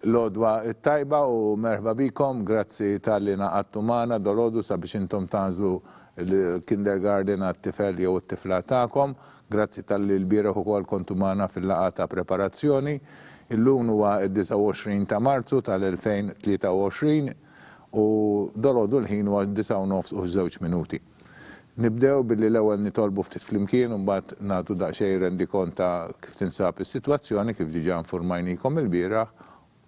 L-odwa it-tajba u merħba bikom, grazzi tal-li naqattu maħna dal-odu sabiex intom tażlu l-kindergarten għat-tifel jew it-tifla ta'kom, grazzi tal-li l-biraħ u kol kontu maħna fil-laqa ta' preparazzjoni. Illum huwa id-29 ta' Marzu tal-2023 u dal-odu l-ħin huwa 9:09 u 2 minuti. Nibdew billi l-ewwel nitolbu ftit flimkien u mbagħad nagħtu daqsxejn rendi konta kif tinsab is-sitwazzjoni kif diġà informajnikom il-bieraħ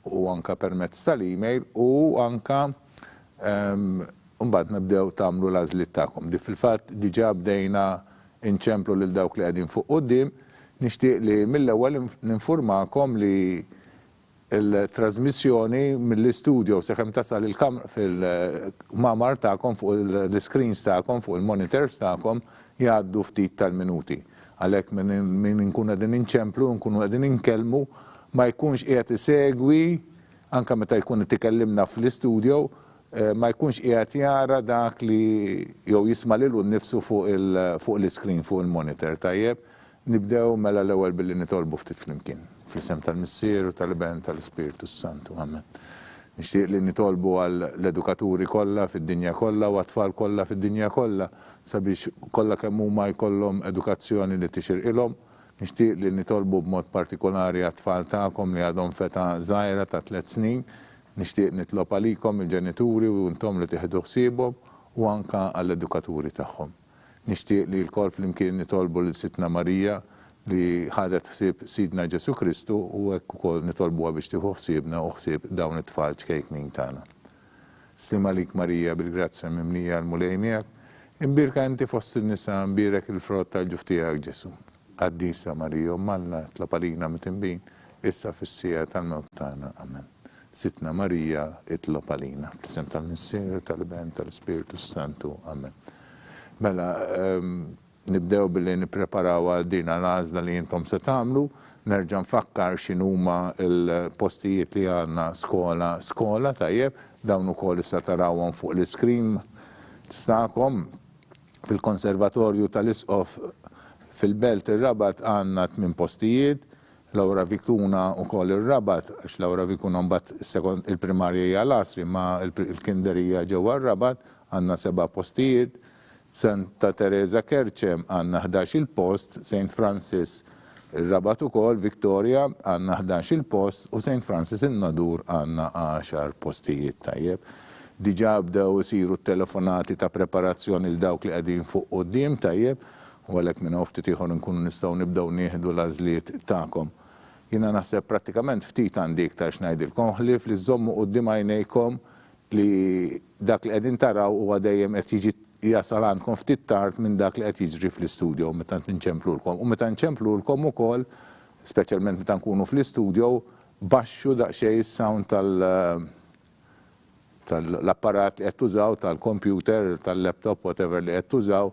u anka permezz tal-email u anka mbagħad nibdew tagħmlu l-għażliet tagħkom. Di fil-fatt diġà bdejna inċemplu lil dawk li qegħdin fuq quddiem, nixtieq li mill-ewwel ninfurmakom li il-trasmissjoni mill-istudio sekemm tasal il-kamra fil-mamar tagħkom fuq l-screens tagħkom fuq il-monitors tagħkom jgħaddu ftit tal-minuti. Għalhekk min nkunu qegħdin inċemplu, nkunu qegħdin inkellmu ma jkunx qiegħed isegwi anke meta jkun tikellimna fl-istudio ma jkunx qiegħed jara dak li jew jisma' lilu nnifsu fuq l-iskrin fuq il-monitor. Tajjeb, nibdew mela l-ewwel billi nitolbu ftit flimkien. Fl-isem tal-Missier u tal-Ben tal-Ispiritu Santu. Amen. Nixtieq li nitolbu għall-edukaturi kollha fid-dinja kollha u għat-tfal kollha fid-dinja kollha sabiex kollha kemm huma jkollhom edukazzjoni li tixirqilhom. Nixtieq li nitolbu b'mod partikolari għat-tfal tagħkom li għadhom feta żgħira ta' 3 snin. Nixtieq nitlob għalikom il-ġenituri u intom li tieħdu ħsiebhom u anke għall-edukaturi tagħhom. Nixtieq li l-kol flimkien nitolbu lil Sitna Marija li ħadet ħsieb Sidna Ġesu Kristu u hekk ukoll nitolbuha biex tieħu ħsiebna u ħsieb dawn it-tfal ċkejknin tagħna. Slim għalik Marija bil-grazzja mimlija l-mulej miegħek, imbirka inti fost in-nisa imbirek il-frott tal-ġuf tiegħek Ġesu. Qaddisa Marija Ummalna tlab għalina mitinbin, issa fis-sija tal-mewt tagħna. Amen. Sitna Marija itlob għalina. Fl-isem tal-Missier, tal-Ben, tal-Ispiritu Santu. Amen. Mela, nibdew billi nippreparaw għal din għal-għażla li jintom se tagħmlu, nerġa' nfakkar x'inhuma l-postijiet li għandna skola tajjeb, dawn ukoll issa tarawhom fuq l-iskrin tagħkom fil-Konservatorju tal-Isqof fil-Belt ir-Rabat għandna 8 postijiet, Lawra Vikuna ukoll ir-Rabat, għax Lawra Vikuna mbagħad il-primarja hija l-Asri ma il-kinderija ġewwa r-Rabat għandna 7 postijiet, Santa Teresa Kerċem għandna 11 post, St. Francis ir-Rabat ukoll, Victoria għandna 11 post u St. Francis in-Nadur għandna 10 postijiet tajjeb. Diġà bdew isiru t-telefonati ta' preparazzjoni l dawk li qegħdin fuq quddiem tajjeb, u għalhekk minn ftit ieħor nkunu nistgħu nibdew nieħdu l-għażliet tagħkom. Jiena naħseb prattikament ftit għandi iktar x'ngħidilkom ħlief li żommu quddiem għajnejkom li dak li qegħdin taraw huwa dejjem qed jiġi jasal għandkom ftit tard minn dak li qed jiġri fl-istudio meta nċemplulkom. U meta nċemplulkom ukoll, speċjalment meta nkunu fl-istudio, baxxu daqsxejn is-sound tal-apparat li qed tużaw, tal-computer, tal-laptop, whatever li qed tużaw,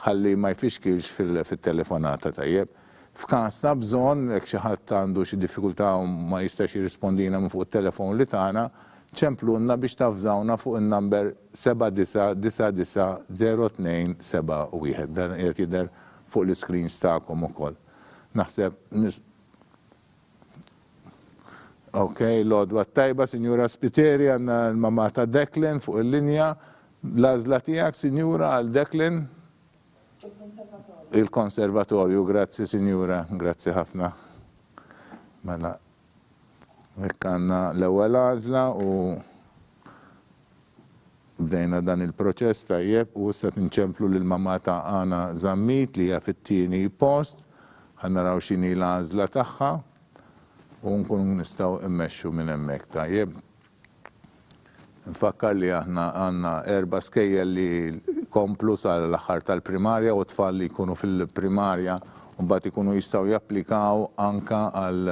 ħalli ma jfixkilx fil-telefonata tajjeb. F'każ ta' bżonn jekk xi ħadd għandu xi diffikultà u ma jistax jirrispondina minn fuq it-telefon li tagħna, ċemplunna biex tafżawna fuq in-number 79990271. Dan qed jidher fuq l-iskreens tagħkom ukoll. Naħseb l-għodwa tajba, Sinjura Spiteri, għandna l-mamma ta' Declan fuq il-linja. L-għażla tiegħek, Sinjura, għal Declan? Il-Konservatorju, grazzi Sinjura, grazzi ħafna. Mela, hekk għandna l-ewwel għażla u bdejna dan il-proċess tajjeb u issa tinċemplu lil mamma ta' Ana Zammit li hija fit-tieni post, ħannaraw x'inhi l-għażla tagħha u nkunu nistgħu immexxu minn hemmhekk tajjeb. Nfakkar li aħna għandna 4 skejjel li komplu sal-aħħar tal-primarja u tfal li jkunu fil-primarja u mbagħad ikunu jistgħu japplikaw anke għal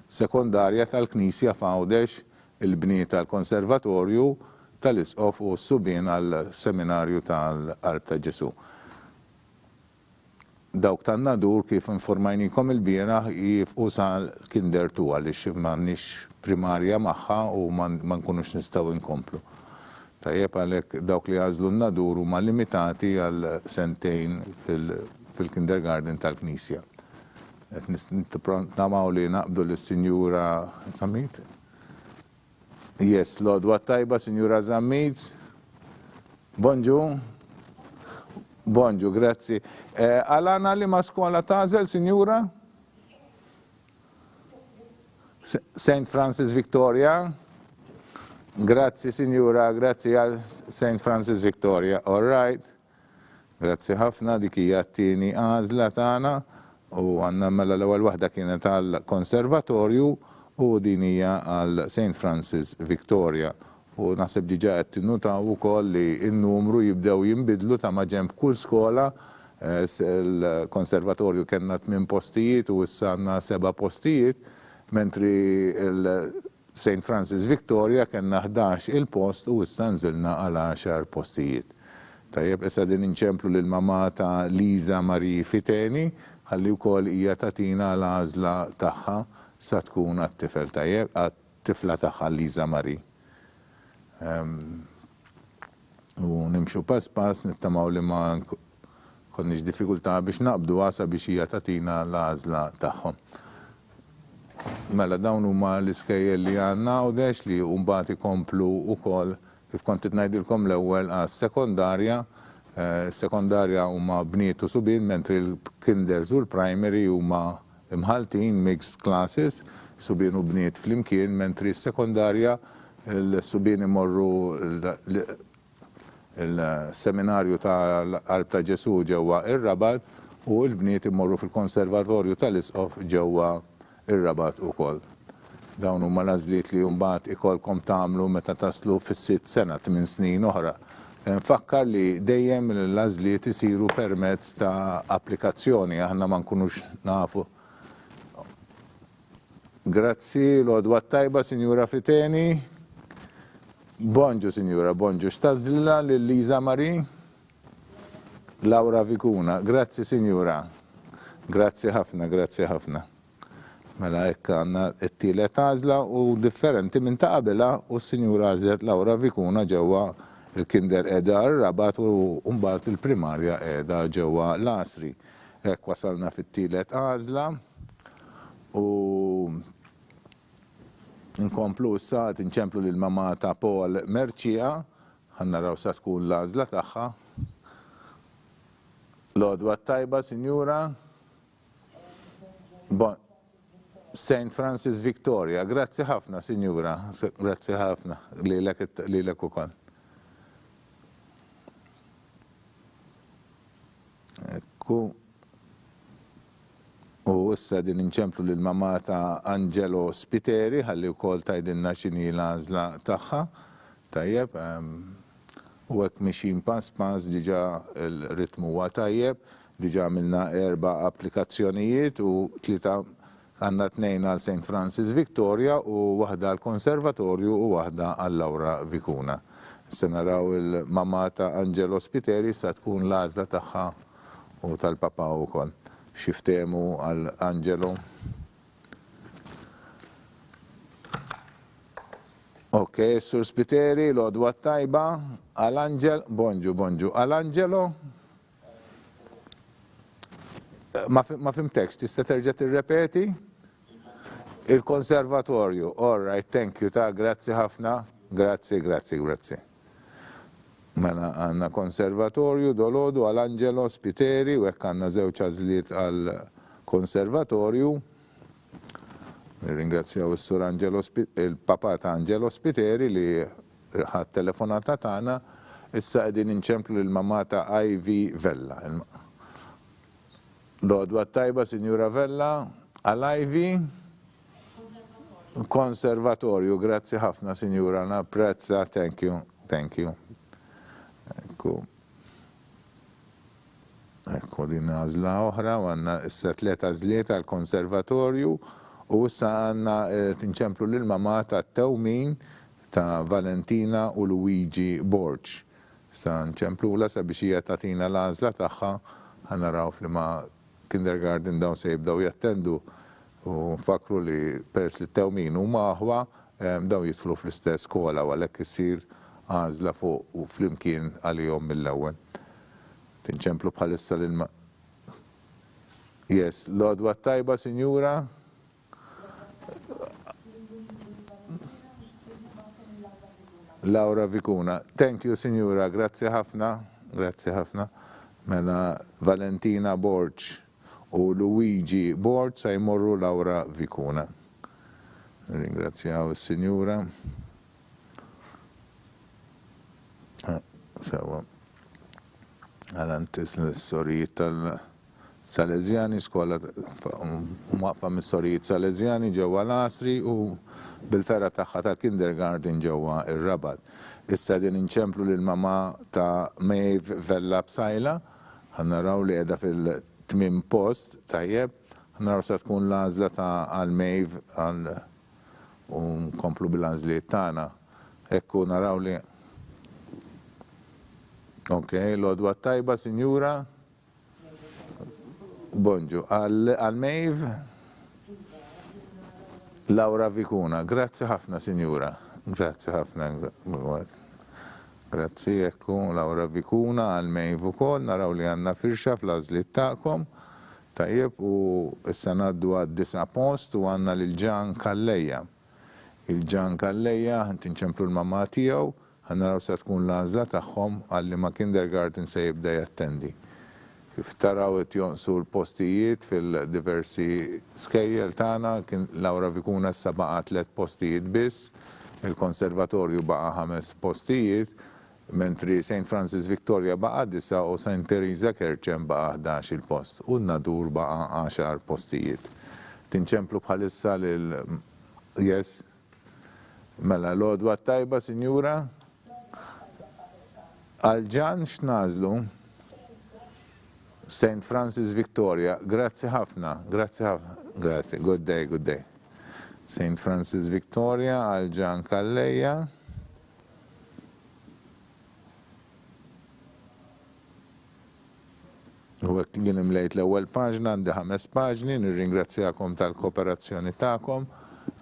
sekondarja tal-Knisja f'Għawdex, il-bniet tal-Konservatorju tal-Isqof u s-subien għal seminarju tal-Qalb ta' Ġesu. Dawk tan-Nadur kif informajnikom il-bieraħ jifqu sal-Kinder 2 għaliex m'għandniex primarja magħha u ma nkunux nistgħu nkomplu. Tajjeb għalhekk dawk li għażlu n-Nadur huma limitati għal sentejn fil-kindergarten tal-Knisja. Namaw li naqbdu l-Sinjura Samit? Yes, Lodwa tajba, Signora Zammit. Bonġu. Bonġu, grazzi. Għalana li ma skola tażel, Signora? St. Francis Victoria. Grazzi, Signora, grazzi għal St. Francis Victoria. All right. Grazzi ħafna, dik hija t-tieni għażla tagħna u għandna mela l-ewwel waħda kienet għall-konservatorju u din hija għal St. Francis Victoria. U naħseb diġà qed tinnutaw ukoll li n-numru jibdew jinbidlu ta' ma' ġenb kull skola. Il-konservatorju kellna 8 postijiet u issa għandna 7 postijiet, mentri St. Francis Victoria kellna 11 il-post u issa nżilna għal 10 postijiet. Tajjeb, issa din inċemplu lil mamma ta' Liza Marie Fiteni, ħalli wkoll hija tagħtina l-għażla tagħha sa tkun għat-tifel tajjeb, għat-tifla tagħha Liza Marie. U nimxu pass pass nittamaw li ma konniex diffikultà biex naqbdu għasa biex hija tagħtina l-għażla tagħhom. Mela dawn huma l-iskejjel li għandna u dex li mbagħad ikomplu wkoll kif kont ngħidilkom l-ewwel għas-sekondarja. Sekondarja huma bniet u subien, mentri l-kinders u l-primary huma imħaltin mixed classes, subien u bniet flimkien, mentri s-sekondarja l-subien imorru il-seminarju tal-Qalb ta' Ġesu ġewwa ir-Rabat u l-bniet imorru fil-konservatorju tal-Isqof ġewwa ir-Rabat ukoll. Dawn huma l-għażliet li mbagħad ikolkom tagħmlu meta taslu fis-6 sena 8 snin oħra. Nfakkar li dejjem l-għażliet isiru permezz ta' applikazzjoni, aħna ma nkunux nafu. Grazzi, l-għodwa tajba, Signora Fiteni. Bonġu, Signora, bonġu. X'tażlilha lil Liza Marie? Laura Vicuna. Grazzi, Signora. Grazzi ħafna, grazzi ħafna. Mela hekk għandna t-tielet għażla u differenti minn ta' qabilha u s-Sinjura għażlet Laura Vicuna ġewwa il-kinder qiegħda r-Rabat u mbagħad il-primarja qiegħda ġewwa l-Asri. Hekk wasalna fit-tielet għażla u nkomplu issa qed inċemplu lil mamma ta' Paul Merċija, ħannaraw sa tkun l-għażla tagħha. L-għodwa tajba, Sinjura. St. Francis Victoria, grazzi ħafna, Signora, grazzi ħafna, lilek ukoll. Ekku. U issa din inċemplu lil mamma ta' Angelo Spiteri, ħalli wkoll tgħidilna x'inhi l-għażla tagħha. Tajjeb, u hekk mixin pass pass diġà il-ritmu huwa tajjeb, diġà għamilna 4 applikazzjonijiet u 3 għandna 2 għal St. Francis Victoria u waħda għal konservatorju u waħda għal Laura Vicuna. Se naraw il-mamma ta' Angelo Spiteri sa tkun l-għażla tagħha u tal-papa wkoll. Xiftemu għal Angelo. Ok, Sur Spiteri, l-għodwa tajba, għal Angel, bonġu, għal Angelo. Ma fimtekx, tista' terġa' tirrepeti? Il-konservatorju, all right, thank you, grazzi ħafna, grazzi. Mela għandna konservatorju dolodu għal Angelo Spiteri u hekk għandna żewġ għażliet għal konservatorju. Nirringrazzjaw is-sur il-papa ta' Angelo Spiteri li ħadd telefonata tagħna, issa qegħdin inċemplu lil mamma ta' Ivy Vella. L-għodwa tajba, Signora Vella, għal-Ivy, konservatorju, grazzi ħafna, Signora, napprezza, thank you. Ekku din għażla oħra, u għandna issa 3 għażliet għal-konservatorju u issa għandna tinċemplu lil mamma ta' Tewmin ta' Valentina u Luigi Borch. Issa nċemplula sabiex hija tagħtina l-għażla tagħha, ħanaraw f'liema kindergarten dawn se jibdaw jattendu u fakru li pers li Tewmin huma aħwa daw jidħlu fl-istess skola u għalhekk isir għażla fuq u flimkien għalihom mill-ewwel. Tinċemplu bħalissa lil Yes, l-għodwa tajba, Sinjura. Laura Vicuna. Thank you, Signora. Grazie ħafna. Grazie ħafna. Mela Valentina Borch u Luigi Borch se jmorru Laura Vicuna. Ringrazzjaw is-Sinjura. Sewa. Għalantis l-storijiet tal-Salezjani, skola mwaqfa mis-storijiet Salezjani ġewwa l-Asri u bil-ferra tagħha tal-kindergarten ġewwa ir-Rabat. Issa din inċemplu lill-mama ta' Maeve Vella Bsajla, ħannaraw li qiegħda fil-tmiem post tajjeb, ħannaraw se tkun l-għażla ta' għal Maeve u nkomplu bil-għażliet tagħna. Ekku naraw li ok, l-odwa tajba, Sinjura. Bonġu, għal Maeve Laura Vicuna. Grazzi ħafna, Sinjura. Grazzi ħafna. Grazzi, ekku, Laura Vicuna, għal Maeve ukoll, naraw li għandna firxa fl-għażliet tagħkom. Tajjeb, u issa ngħaddu għad-9 post u għandna lil Ġan Kalleja. Il-Ġan Kalleja, tinċemplu l-mamma tiegħu, ħannaraw se tkun l-għażla tagħhom għalli ma' kindergarten se jibda jattendi. Kif taraw qed jonqsu l-postijiet fil-diversi skejjel tagħna, kien Laura Vicuna issa baqa' 3 postijiet biss, il-konservatorju baqa' 5 postijiet, mentri St. Francis Victoria baqa' 9 u St. Teresa Kerċem baqa' 11 il-post u n-Nadur baqa' 10 postijiet. Tinċemplu bħalissa lil yes. Mela l-għodwa tajba, Sinjura. Għal-ġan x'nażlu? St. Francis Victoria. Grazzi ħafna. Grazzi ħafna. Grazzi. Good day, good day. St. Francis Victoria, għal-ġan Kalleja. U għek jien imlejt l-ewwel paġna, għandi 5 paġni, nirringrazzjakom tal-kooperazzjoni tagħkom.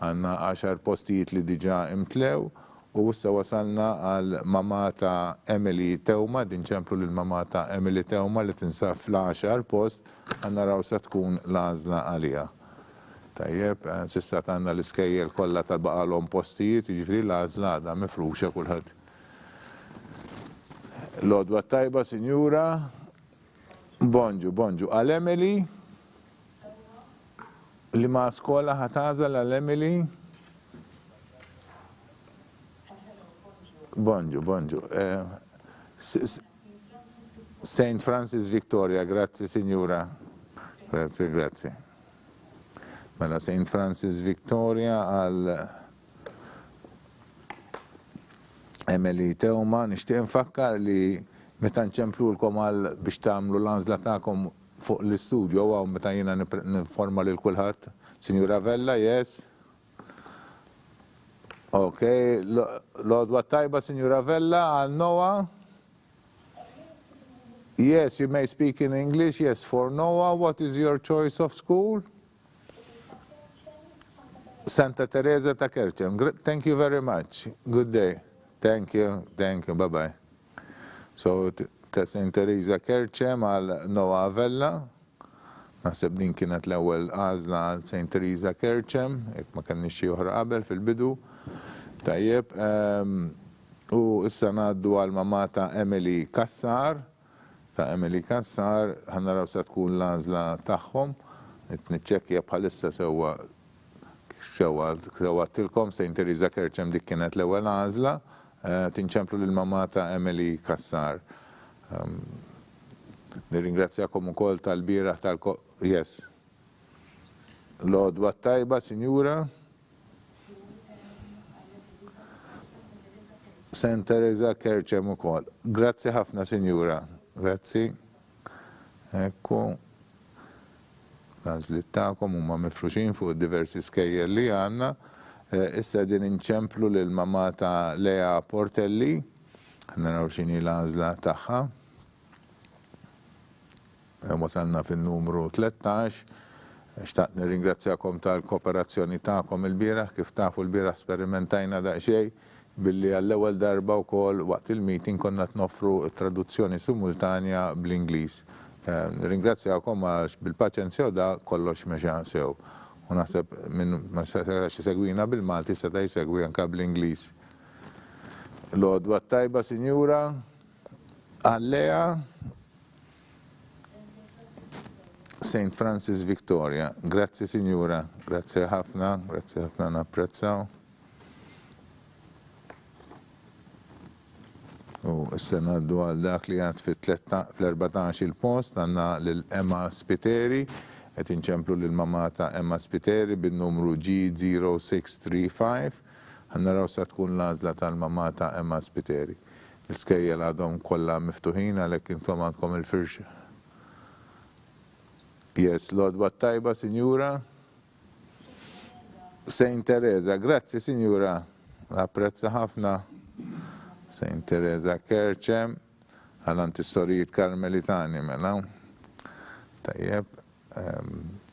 Għanna 10 postijiet li diġa imtlew u issa wasalna għal mama ta' Emily Tewma, dinċemplu l-mama ta' Emily Tewma li tinsab fl-10 post, għanna raw se tkun l-għażla għalija. Tajjeb, sissa għanna l-iskejjel kollha ta' baqalhom postijiet, jiġifieri l-għażla għadha mifruxa kulħadd. L-għodwa tajba, Sinjura. Bonġu. Għal Emily li ma' skola ħatażal għal Emily. Bonġu. St. Francis Victoria, grazzi Signora. Grazzi. Mela St. Francis Victoria għal Emily Tewma, nixtieq nfakkar li meta nċemplulkom għal biex tagħmlu l-għażla tagħkom fuq l-istudju għaw meta jiena niforma lil kulħadd. Signora Vella, yes. Ok, l-għodwa tajba, Signora Vella, għal Noah. Yes, you may speak in English. Yes, for Noah, what is your choice of school? Santa Teresa ta' Kerċem. Thank you very much. Good day. Thank you. Bye-bye. So, ta' St. Teresa Kerċem għal Noah Vella. Naħseb din kienet l-ewwel għażla għal St. Teresa Kerċem, jekk ma kenniex xi oħra qabel fil-bidu. Tajjeb, u issa ngħaddu għal mama ta' Emily Kassar. Ħannaraw se tkun l-għażla tagħhom. Niċċekkja bħalissa sewwattilkom St. Teresa Kerċem dik kienet l-ewwel għażla. Tinċemplu lill-mama ta' Emily Kassar. Nirringrazzjakom ukoll tal-bieraħ yes. L-għodwa tajba, Sinjura. St. Teresa Kerċem ukoll. Grazzi ħafna, Sinjura. Grazzi. Ekku. L-għażliet tagħkom huma mifruxin fuq diversi skejjel li għandna. Issa din inċemplu lill-mama ta' Lea Portelli. Naraw x'inhi l-għażla tagħha. Wasalna fin-numru 13. Xtaqt nirringrazzjakom tal-kooperazzjoni tagħkom il-bieraħ, kif tafu l-bieraħ sperimentajna daqsxejn billi għall-ewwel darba wkoll waqt il-meeting konna tnoffru traduzzjoni simultanja bl-Ingliż. Nirringrazzjakom għax bil-paċenzja da kollox mexa sew. U naħseb minn ma setax isegwina bil-Malti seta' jsegwi anke bl-Ingliż. Lodwa tajba, Sinjura. Allea. St. Francis Victoria. Grazzi, Sinjura. Grazzi ħafna napprezzaw. U s-sena għaddu għal dak li għad fil-14 il-post għanna l-Emma Spiteri, għet inċemplu l-mamata Emma Spiteri bil-numru G0635, għanna raw sa tkun lazla tal-mamata Emma Spiteri. L-skejjel għadhom kollha miftuħin għalhekk intom għandkom il-firxa. Yes, Lodwa tajba, Sinjura. Saint Teresa, grazzi, Sinjura. Apprezza ħafna. Saint Teresa Kerċem, għal-antistorijiet karmelitani, mela. Tajjeb,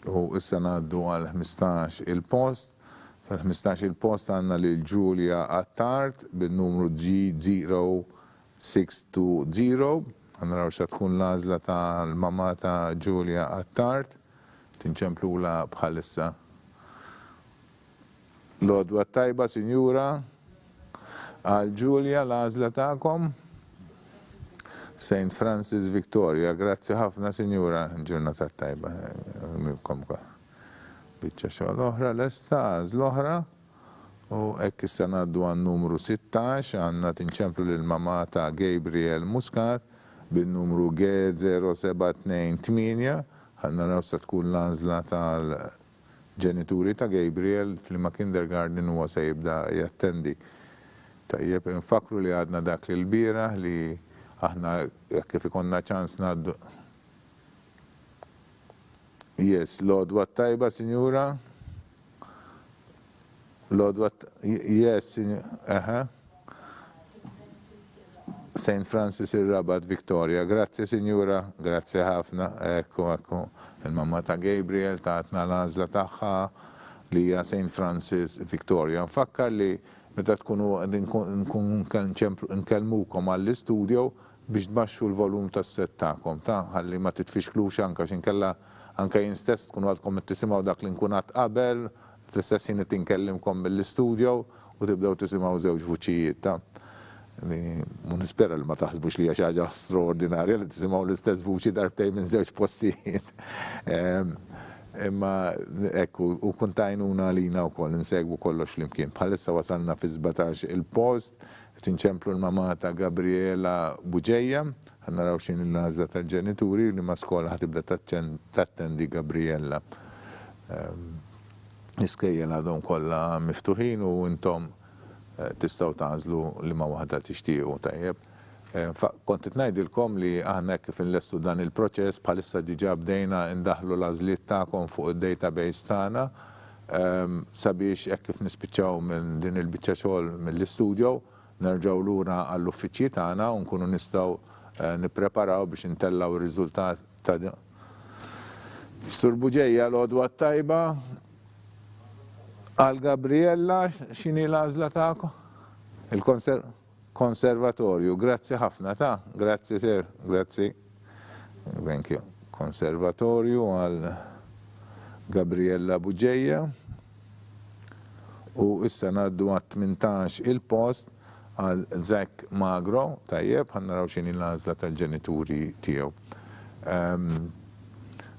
u issa ngħaddu għal 15 il-post. Fil-15 il-post għandna lil Julia Attard bil-numru G0620. Għanna raw xa tkun lazla tal-mama ta' Julia Attard, tinċemplula bħalissa. Lodwa tajba, Sinjura. Għal Julia lazla ta'kom. St. Francis Victoria, grazzi ħafna, Sinjura. Ġurnata tajba. Bicċa xogħol oħra, l-estaz l-oħra. U ekk issa ngħaddu għan numru 16, għanna tinċemplu l-mama ta' Gabriel Muscat bil-numru G0728, għanna raw sa tkun l-għażla tal-ġenituri ta' Gabriel fl-ma kindergarten huwa se jibda jattendi. Tajjeb, infakru li għadna dak l-bira li aħna kif ikonna ċans naddu. Yes, Lodwa tajba, Sinjura. Lodwa, yes, Sinjura. St. Francis il-Rabat Victoria. Grazie, Sinjura. Grazie ħafna. Ekku. Il-mamma ta' Gabriel taħtna l-għazla taħħa li hija St. Francis Victoria. Nfakkar li meta tkunu nkellmukom għall-istudio biex tbaxxu l-volum tas-set tagħkom, ħalli ma titfixklux anke x'inkella anke jien stess tkunu għadkom tisimgħu dak li nkun għad qabel, fl-istess ħin tinkellimkom mill-istudio u tibdew tisimgħu żewġ vuċijiet nispera li ma taħsbux li hija xi ħaġa straordinarja li tisimgħu l-istess vuċi darbtejn minn żewġ postijiet. Imma ekku, u kuntajnuna lina wkoll insegwu kollox flimkien. Bħalissa wasalna fi 17 il-post, tinċemplu l-mama ta' Gabriela Buġeja, ħannaraw xin il-għażla tal-ġenituri li ma skola ħatibda tattendi Gabriella. Iskejjel għadhom kollha miftuħin u intom tistgħu tażlu li ma waħda tixtiequ tajjeb. Kontit ngħidilkom li aħna kif inlestu dan il-proċess bħalissa diġà bdejna ndaħlu l-għażliet tagħkom fuq id-database tagħna sabiex hekk kif nispiċċaw minn din il-biċċa xogħol mill-istudio nerġgħu lura għall-uffiċċji tagħna u nkunu nistgħu nippreparaw biex intellaw ir-riżultat ta' Sur Buġeja l-għodwa tajba għal Gabriella x'inhi l-għażla tagħkom? Konservatorju, grazzi ħafna grazzi sir, grazzi. Thank you. Konservatorju għal Gabriella Buġeja. U issa ngħaddu għat 18 il-post għal Zach Magro, tajjeb, ħannaraw x'inhi l-għażla tal-ġenituri tiegħu.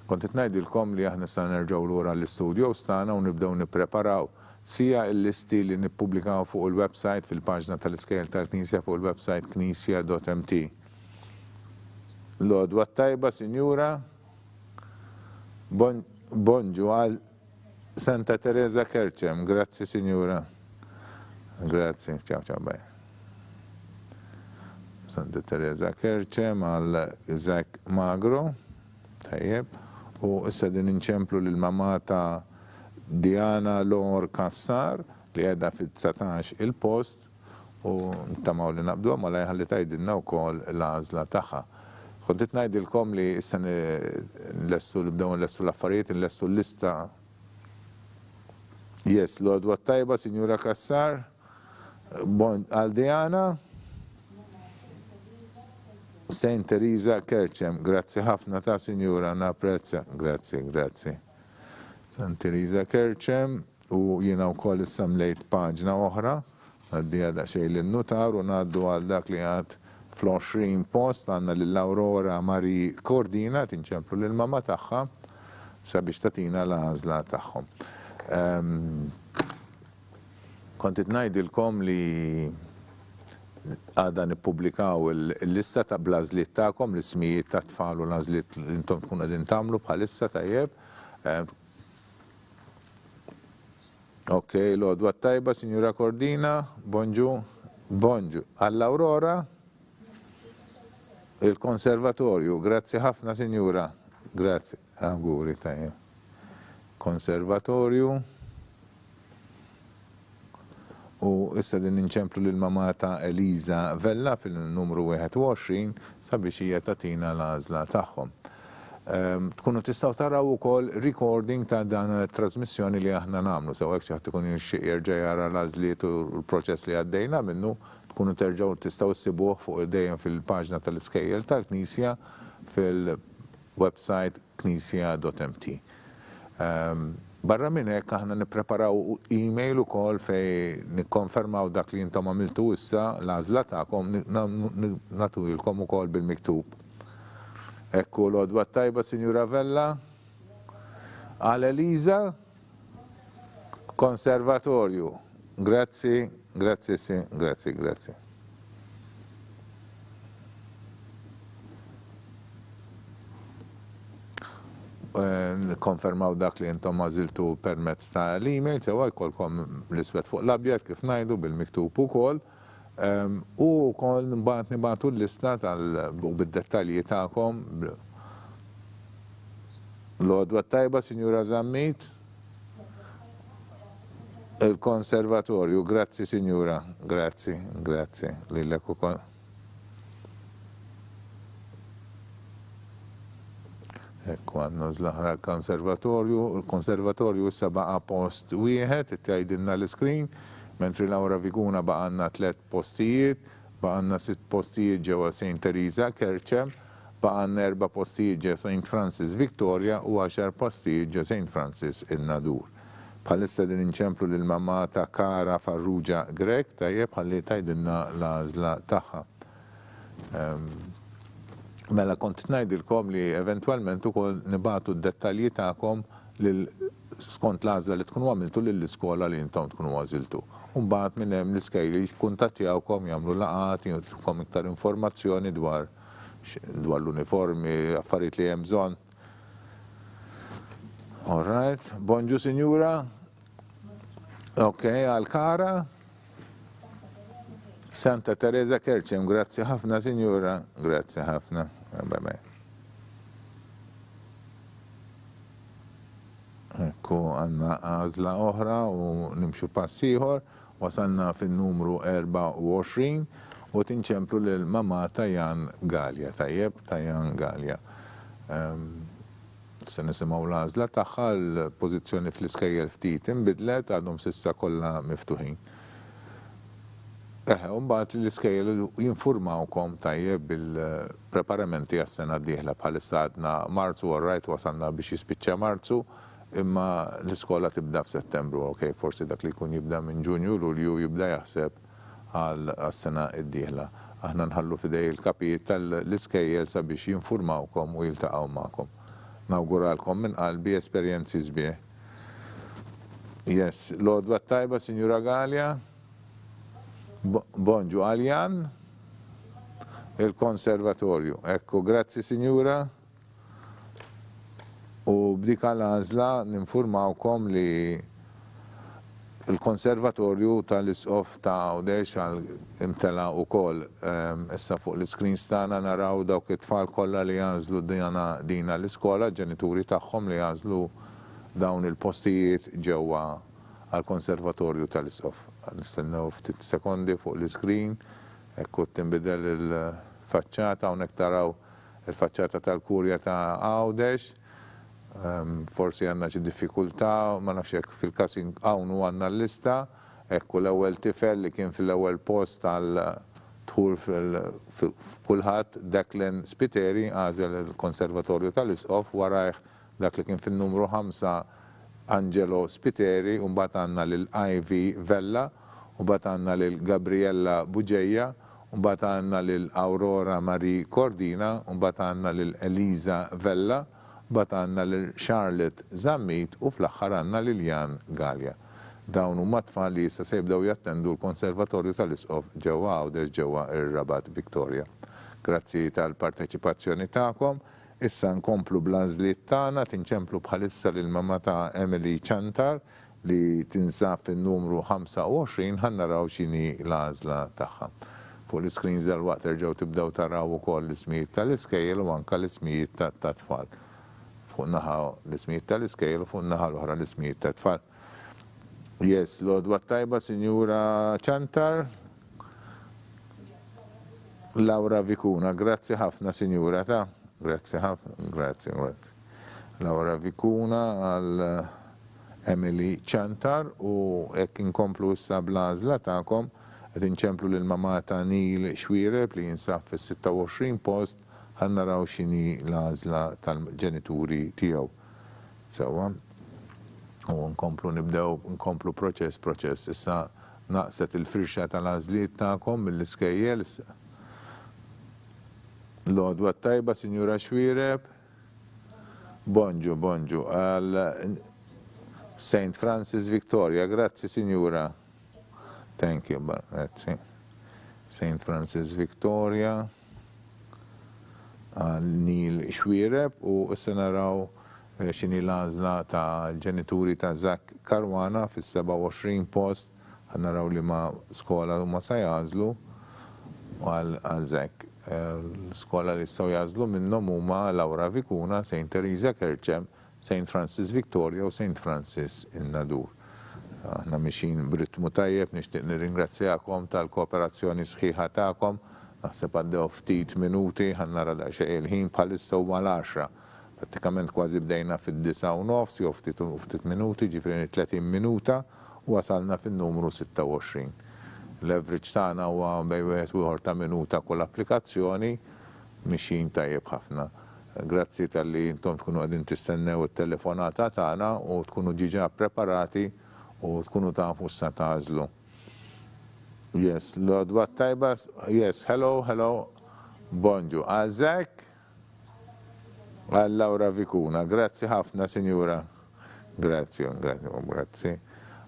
Kontet ngħidilkom li aħna sa nerġgħu lura l-istudio stana u nibdew nippreparaw sija il-listi li nippubblikaw fuq il-website fil-paġna tal-iskejjel tal-Knisja fuq il-website knisja.mt. Lodwa tajba, Sinjura. Bonġu għal Santa Teresa Kerċem. Grazzi, Sinjura. Grazzi. Ciao, bye. Santa Teresa Kerċem għal Zach Magro. Tajjeb. U issa din inċemplu l-mamma ta' Diana Lor Kassar li għedha fit-19 il-post u ntamaw li naqbdu ma la jħalli tajdinna u kol l-għazla taħħa. Kontit najdilkom li issa l-estu l-affarijiet, l-estu l-lista. Yes, l-għodwa tajba, Signora Kassar, għal Diana, Saint Teresa Kerċem, grazzi ħafna ta' Signora, napprezza, grazzi. Saint Teresa Kerċem u jiena wkoll issa mlejt paġna oħra Għaddija daqxej l-notar u naddu għal dak li għad fl-20 post għanna l-Aurora Mari Cordina tinċemplu l-mama taħħa sabiex tatina l-għazla taħħom. Kontit najdilkom li għada nipublikaw il-lista ta' blażliet ta'kom, l-ismijiet ta' tfal u l-għazliet li intom tkun għadin tamlu bħalissa tajjeb. Ok, l-għodwa tajba, Signora Cordina, bonġu, għall-Aurora, il-Konservatorju, grazzi ħafna, Signora, grazzi, auguri tajjeb. Konservatorju, u issa din inċemplu l-mamata Eliza Vella fil-numru 21 sabiex hija tatina l-għażla tagħhom. Tkunu tistaw taraw ukoll recording ta' dan trasmissjoni li aħna nagħmlu, sew hekk ċaħt ikun jerġa' jara l-għażliet u l-proċess li għaddejna minnu, tkunu terġgħu tistgħu issibuh fuq dejjem fil-paġna tal-iskejjel tal-Knisja fil-website knisja.mt. Barra minn hekk aħna nippreparaw email ukoll fej nikkonfermaw dak li intom għamiltu issa l-għażla tagħkom natujilkom ukoll bil-miktub. Ekku l-għodwa tajba, Signora Vella, għal Eliza, Konservatorju. Grazzi, grazzi. Konfermaw dak li jintom għaziltu permezz ta' l-email, sewa jkollkom l-iswed fuq l-abjad kif najdu bil-miktub ukoll. U kol nibatu l-lista bid-dettalji ta'kom. L-għodwa tajba, Signora Zammit, il-Konservatorju, grazzi Signora, grazzi, lillek ukoll. Ekku għannu zlaħra l-Konservatorju, il-Konservatorju issa baqa post wieħed, it-tajdinna l-screen, mentri Laura Viguna baqanna 3 postijiet, baqanna 6 postijiet ġewa St. Teresa Kerċem, baqanna 4 postijiet ġewa St. Francis Victoria u 10 postijiet ġewa St. Francis il-Nadur. Bħalissa din inċemplu l-mamma ta' Kara Farrugia Grek, tajjeb bħalli tajdinna l-għażla tagħha. Mela kont ngħidilkom li eventwalment ukoll nibatu d-dettalji tagħkom skont l-għażla li tkunu għamiltu lill-iskola li intom tkunu għażiltu. Mbagħad minn hemm l-iskejli jikkuntattjawkom jagħmlu laqgħat, jagħtukom iktar informazzjoni dwar l-uniformi, affarijiet li hemm bżonn. All right, bonġu Sinjura. Ok, għal Kara. Santa Teresa Kerċem, grazzi ħafna Sinjura, grazzi ħafna. Ekku għanna għażla oħra u nimxu pass ieħor. Wasalna fin-numru 24 u tinċemplu l-mama ta' Jan Galja, tajjeb ta' Jan Galja. Se nisimgħu l-għażla tagħha, l-pożizzjoni fl-iskejjel ftit inbidlet għadhom s'issa kollha miftuħin. Mbagħad l-iskejjel jinformawkom tajjeb bil-preparamenti għas-sena d-dieħla bħalissa għadna Marzu, orrajt wasalna biex jispiċċa Marzu. Imma l-iskola tibda f'Settembru, ok, forsi dak li jkun jibda minn Ġunju, Lulju jibda jaħseb għal-sena id-dieħla. Aħna nħallu fidej il-kapijiet tal-iskejjel sabiex jinformawkom u jiltaqgħu magħkom. Nawguralkom minn qalbi esperjenzi sbieħ. Yes, l-għodwa tajba, Signora Galja. Bonġu Aljan, il-Konservatorju. Ekku, grazzi Signora. U b'dik għal-għażla ninformawkom li il-Konservatorju tal-Isqof ta' Għawdex imtela wkoll. Issa fuq l-screens tagħna naraw dawk it-tfal kollha li jażlu dina l-iskola, ġenituri tagħhom li jażlu dawn il-postijiet ġewwa għall-Konservatorju tal-Isqof. Nistennew ftit sekondi fuq l-screen, ekku tinbidel il-faċċata, hawnhekk taraw il-faċċata tal-Kurja ta' Għawdex. Forsi għanna ċi diffikultà, ma nafx jekk fil-kas għawnu għanna l-lista, ekku l-ewwel tifel li kien fil-ewwel post tal-dħul fil-kulħadd Declan Spiteri għażel il-Konservatorju tal-Isqof, warajh dak li kien fil-numru 5 Angelo Spiteri, u mbagħad għandna lil Ivy Vella, u bat għandna lil Gabriella Buġeja, u bat għandna lil Aurora Marie Cordina, u bat għandna lil Eliza Vella, u bat għandna lil Charlotte Zammit u fl-aħħar għandna lil Jan Galja. Dawn huma tfal li issa se jibdew jattendu l-Konservatorju tal-Isqof ġewwa Għawdex ġewwa ir-Rabat Victoria. Grazzi tal-parteċipazzjoni tagħkom. Issa nkomplu bl-għażliet tagħna, tinċemplu bħalissa lil mamma ta' Emily Chantar li tinsab fin-numru 25 ħannaraw x'inhi l-għażla tagħha. Fuq l-screens dal-waqt terġgħu tibdew taraw ukoll l-ismijiet tal-iskejjel u anke l-ismijiet tat-tfal. Fuq naħa l-ismijiet tal-iskejjel u fuq naħa l-oħra l-ismijiet tat-tfal. Yes, l-għodwa tajba, Signora Chantar. Laura Vicuna, grazzi ħafna, Signora ta' grazzi ħafna, grazzi. Laura Vicuna għal Emily Chantar u hekk inkomplu issa bl-għażla tagħkom qed inċemplu lil mamma ta' Neil Xwireb li jinsab fis-26 post ħannaraw x'inhi l-għażla tal-ġenituri tiegħu. Sewwa. U nkomplu proċess. Issa naqset il-firxa tal-għażliet tagħkom mill-iskejjel. L-għodwa tajba, Signora Xwireb. Bonġu. Għal St. Francis Victoria, grazzi, Signora. Thank you, grazzi. St. Francis Victoria. Għal Neil Xwireb u issa naraw x'inhi l-għażla ta' ġenituri ta' Zak Karwana fis-27 post ħannaraw li ma' skola huma se jażlu għal Zak. L-skola li jistgħu jażlu minnhom huma Laura Vicuna, St. Teresa Kerċem, St. Francis Victoria u St. Francis in-Nadur. Aħna mixin b'ritmu tajjeb, nixtieq nirringrazzjakom tal-kooperazzjoni sħiħa tagħkom. Naħseb għaddew ftit minuti, ħannara daqsxejn il-ħin bħalissa huma l-10. Pratikament kważi bdejna fid-9:09 jew ftit minuti, ġifieri 30 minuta u wasalna fin-numru 26. L-average tagħna huwa bejn wieħed u ieħor ta' minuta kull applikazzjoni mixin tajjeb ħafna. Grazzi tal-li intom tkunu qegħdin tistennew it-telefonata tagħna u tkunu ġiġa preparati u tkunu tafu sa tażlu. Yes, l-għodwa tajba, yes, hello, bonġu. Għazek? Għal Laura Vicuna, grazzi ħafna, Signora. Grazzi.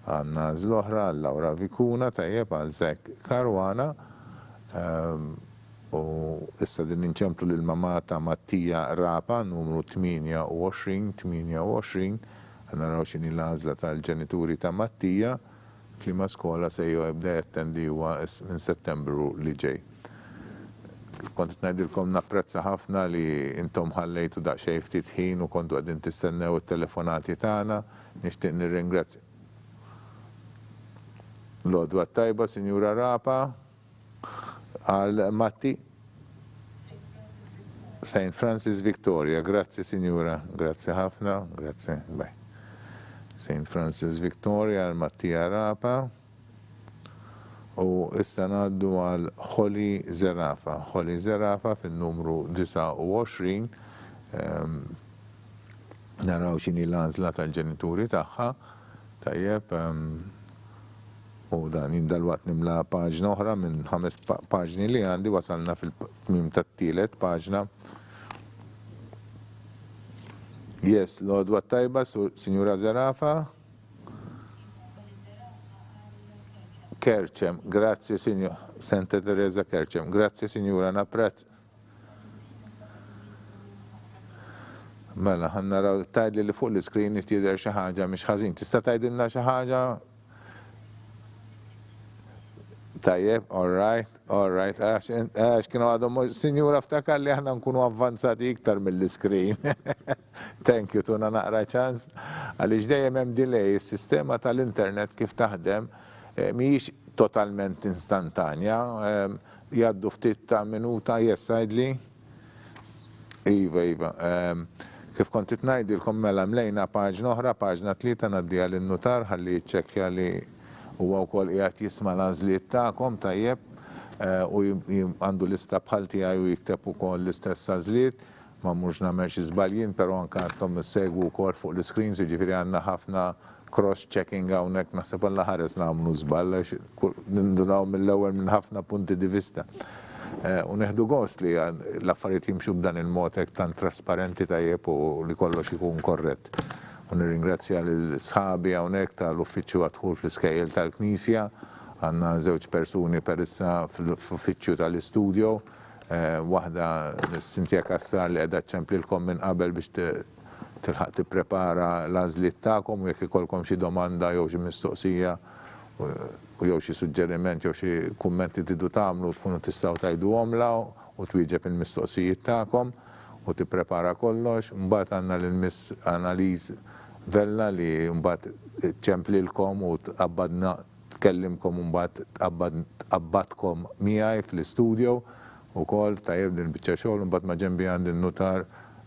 Għanna zloħra għal Laura Vicuna, tajjeb għal Zak Karwana. U issa din inċemplu l-mamma ta' Mattija Rapa, numru 28. Għanna x'inhi l-għażla tal-ġenituri ta' Mattija. Klima skola se jibda jattendi huwa minn Settembru li ġej. Kont ngħidilkom napprezza ħafna li intom ħallejtu daqsxejn ftit ħin u kontu qegħdin tistennew it-telefonati tagħna. Nixtieq nirringrazzja. L-għodwa tajba, Signora Rapa, għal Matti. St. Francis Victoria, grazzi Signora, grazzi ħafna, grazzi. St. Francis Victoria għal Mattija Rapa. U issa ngħaddu għal Holly Zerafa fin-numru 29. Naraw x'inhi l-għażla tal-ġenituri tagħha. Tajjeb, u dan jindal-waqt nimla paġna oħra minn 5 paġni li għandi wasalna fil-tmiem tat-tielet paġna. Yes, l-għodwa tajba, Signora Zerafa. Kerċem, grazie Signor, Santa Teresa Kerċem, grazie Signora, napprezz. Mela, ħannaraw tajdli li fuq l-screen jtider xi ħaġa mhix ħażin. Tista' tgħidilna xi ħaġa? Tajjeb, all right. Għax kienu għadhom, Signora ftakar li aħna nkunu avvanzati iktar mill-screen. Thank you, tuna naqra ċans. Għaliex dejjem hemm delay, is-sistema tal-internet kif taħdem mhijiex totalment instantanja, jgħaddu ftit ta' minuta, jessajdli. Iva. Kif kont ngħidilkom mela mlejna paġna oħra, paġna 3 ngħaddiha lin-notar ħalli jiċċekkja li huwa wkoll qiegħed jisma' l-għażliet tagħkom tajjeb u għandu lista bħal tiegħi u jikteb ukoll l-istess għażliet. Ma mhux nagħmel xi żbaljien, però anke għandhom issegwu wkoll fuq l-screens, jiġifieri għandna ħafna cross-checking hawnhekk naħseb alla ħares nagħmlu żball nindunaw mill-ewwel minn ħafna punti di vista. U neħdu gost li l-affarijiet jimxu b'dan il-mod hekk tant trasparenti tajjeb u li kollox ikun korrett. U nirringrazzja lil sħabi hawnhekk tal-uffiċċju għadħul fl-iskejjel tal-Knisja, għandna żewġ persuni perissa fl-uffiċċju tal-istudju, waħda Cynthia Kassar li qiegħda ċemplilkom minn qabel biex tilħaq tipprepara l-għażliet tagħkom u jekk ikolkom xi domanda jew xi mistoqsija u jew xi suġġeriment jew xi kummenti tridu tagħmlu tkunu tistgħu tgħiduhomla u twieġeb il-mistoqsijiet tagħkom u tipprepara kollox. Mbagħad għandna lil-Miss Annaliz Vella li mbagħad ċemplilkom u tqabbadna tkellimkom u mbagħad tqabbadkom miegħi fl-istudju ukoll tajjeb din biċċa xogħol mbagħad ma' ġenbi għandi n-notar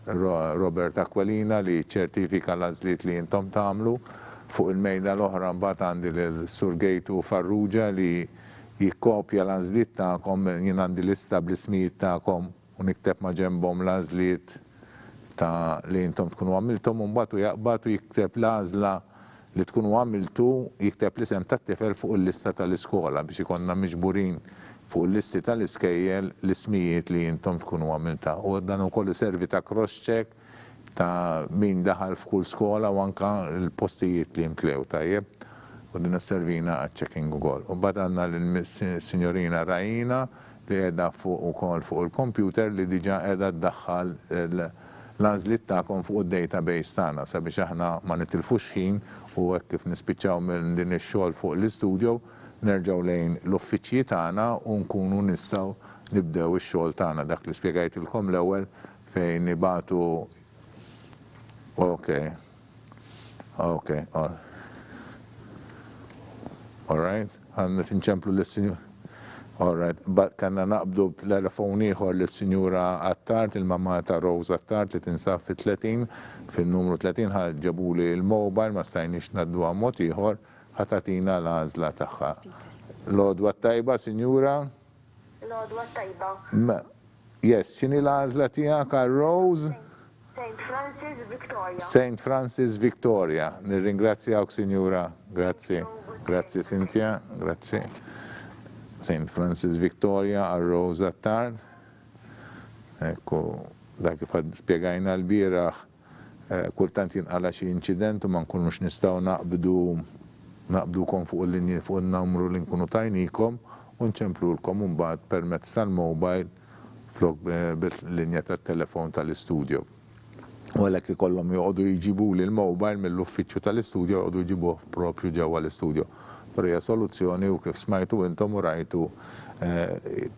Robert Aquilina li ċertifika l-għażliet li intom tagħmlu. Fuq il-mejda l-oħra mbagħad għandi lil-Sur Gejtu Farrugia li jikkopja l-għażliet tagħkom, jien għandi lista bl-ismijiet tagħkom u nikteb ma' ġenbhom l-għażliet ta' li intom tkunu għamiltom u mbagħad jaqbad u jikteb l-għażla li tkunu għamiltu jikteb l-isem tat-tifel fuq il-lista tal-iskola biex ikonna miġburin fuq il-listi tal-iskejjel l-ismijiet li jintom tkunu għamilta. U dan ukoll servi ta' cross-check ta' min daħal f'kull skola u anka l-postijiet li jimtlew tajjeb. U din servina għal-checking ukoll. U bad għandna l-Signorina Rajina li qiegħda fuq ukoll fuq il-computer li diġà qiegħda ddaħħal l-għażliet tagħkom fuq id-database tagħna sabiex aħna ma nitilfux ħin u hekk kif nispiċċaw minn din ix-xogħol fuq l-istudju nerġgħu lejn l-uffiċċji tagħna u nkunu nistgħu nibdew ix-xogħol tagħna dak li spjegajtilkom l-ewwel fejn nibatu all right, għandna tinċemplu lis-Sinjur. All right, kanna naqbdu b'telefon ieħor lis-Sinjura Attart, il-mamma ta' Rose Attart li tinsab fit-30 fin-numru 30 ħaġġabuli l-mobile ma stajniex nadduha mod ieħor ħatatina l-għażla tagħha. L-għodwa tajba, Sinjura? L-għodwa tajba. Yes, x'inhi l-għażla tiegħek għal Rose? St. Francis Victoria. St. Francis Victoria. Nirringrazzjawk, Sinjura. Grazzi. Grazzi, Cynthia. Grazzi. St. Francis Victoria għal Rose Attard. Ekku, dak kif spiegajna l-bieraħ, kultant jinqala xi inċident u ma nkunux nistgħu naqbdukom fuq il-linji fuq il-numru li nkunu tajnikom u nċemplulkom mbagħad permezz tal-mobile flok bil-linja tat-telefon tal-istudju. U għalhekk ikollhom joqogħdu jġibuli l-mobile mill-uffiċċju tal-istudju joqogħdu jġibuh propju ġewwa l-istudju. Però hija soluzzjoni u kif smajtu intom u rajtu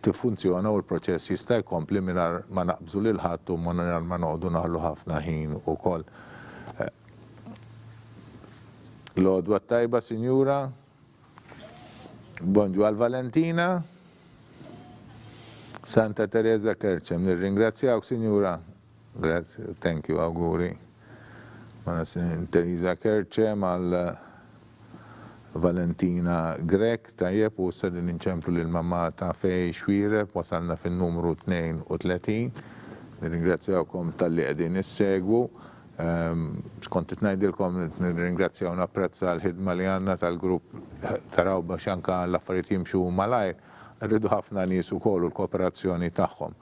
tiffunzjona u l-proċess jista' jkompli mingħajr ma naqbżu lil ħadd u mingħajr ma noqogħdu naħlu ħafna ħin ukoll. L-għodwa tajba, Sinjura. Bonġu għal Valentina. Santa Teresa Kerċem. Nirringrazzjawk, Sinjura. Grazie, thank you, auguri. Teresa Kerċem għal Valentina Grek, tajjeb u s-sadin inċemplu l-mamma ta' Fej Xwireb, wasalna fin-numru 32. Nirringrazzjawkom tal-li qegħdin issegwu. Kont ngħidilkom nirringrazzjaw napprezza l-ħidma li għandna tal-grupp taraw biex anke l-affarijiet jimxu malajr, rridu ħafna nies ukoll u l-kooperazzjoni tagħhom.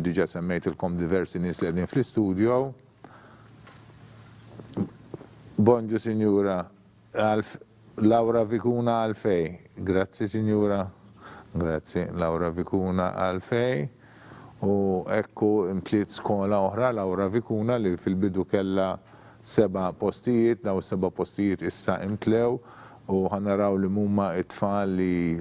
Diġà semmejtilkom diversi nies li qegħdin fl-istudju. Bonġu, Sinjura. Laura Vicuna Alfej. Grazzi, Sinjura. Grazzi, Laura Vicuna Alfej. U ekku imtliet skola oħra Laura Vicuna li fil-bidu kella 7 postijiet, daw 7 postijiet issa imtlew u ħanaraw li mumma it-tfal li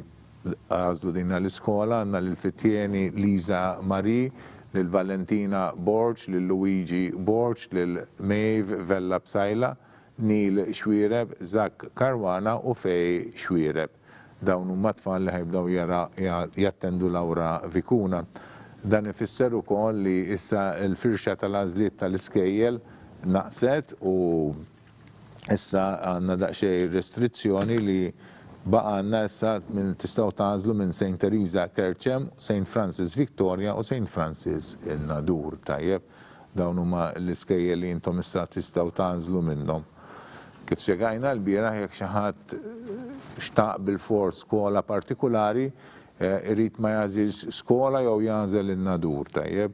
għazlu dinna l-iskola, għanna l-Fittieni Liza Marie, l-Valentina Borġ, l-Luigi Borġ, l-Maeve Vella Bsajla, Nil Xwireb, Zak Karwana u Fej Xwireb. Dawn huma tfal li ħajbdaw jattendu Laura Vicuna. Dan ifisser ukoll li issa l-firxa tal-għażliet tal-iskejjel naqset u issa għandna daqsxejn restrizzjoni li baqa għandna issa tistgħu tagħżlu minn St. Teresa Kerċem, St. Francis Victoria u St. Francis il-Nadur tajjeb. Dawn huma l-iskejjel li intom issa tistgħu tagħżlu minnhom. Kif spjegajna l-bieraħ jekk xi ħadd xtaq bil-fors skola partikolari, irrid ma jażilx skola jew jażel in-nadur tajjeb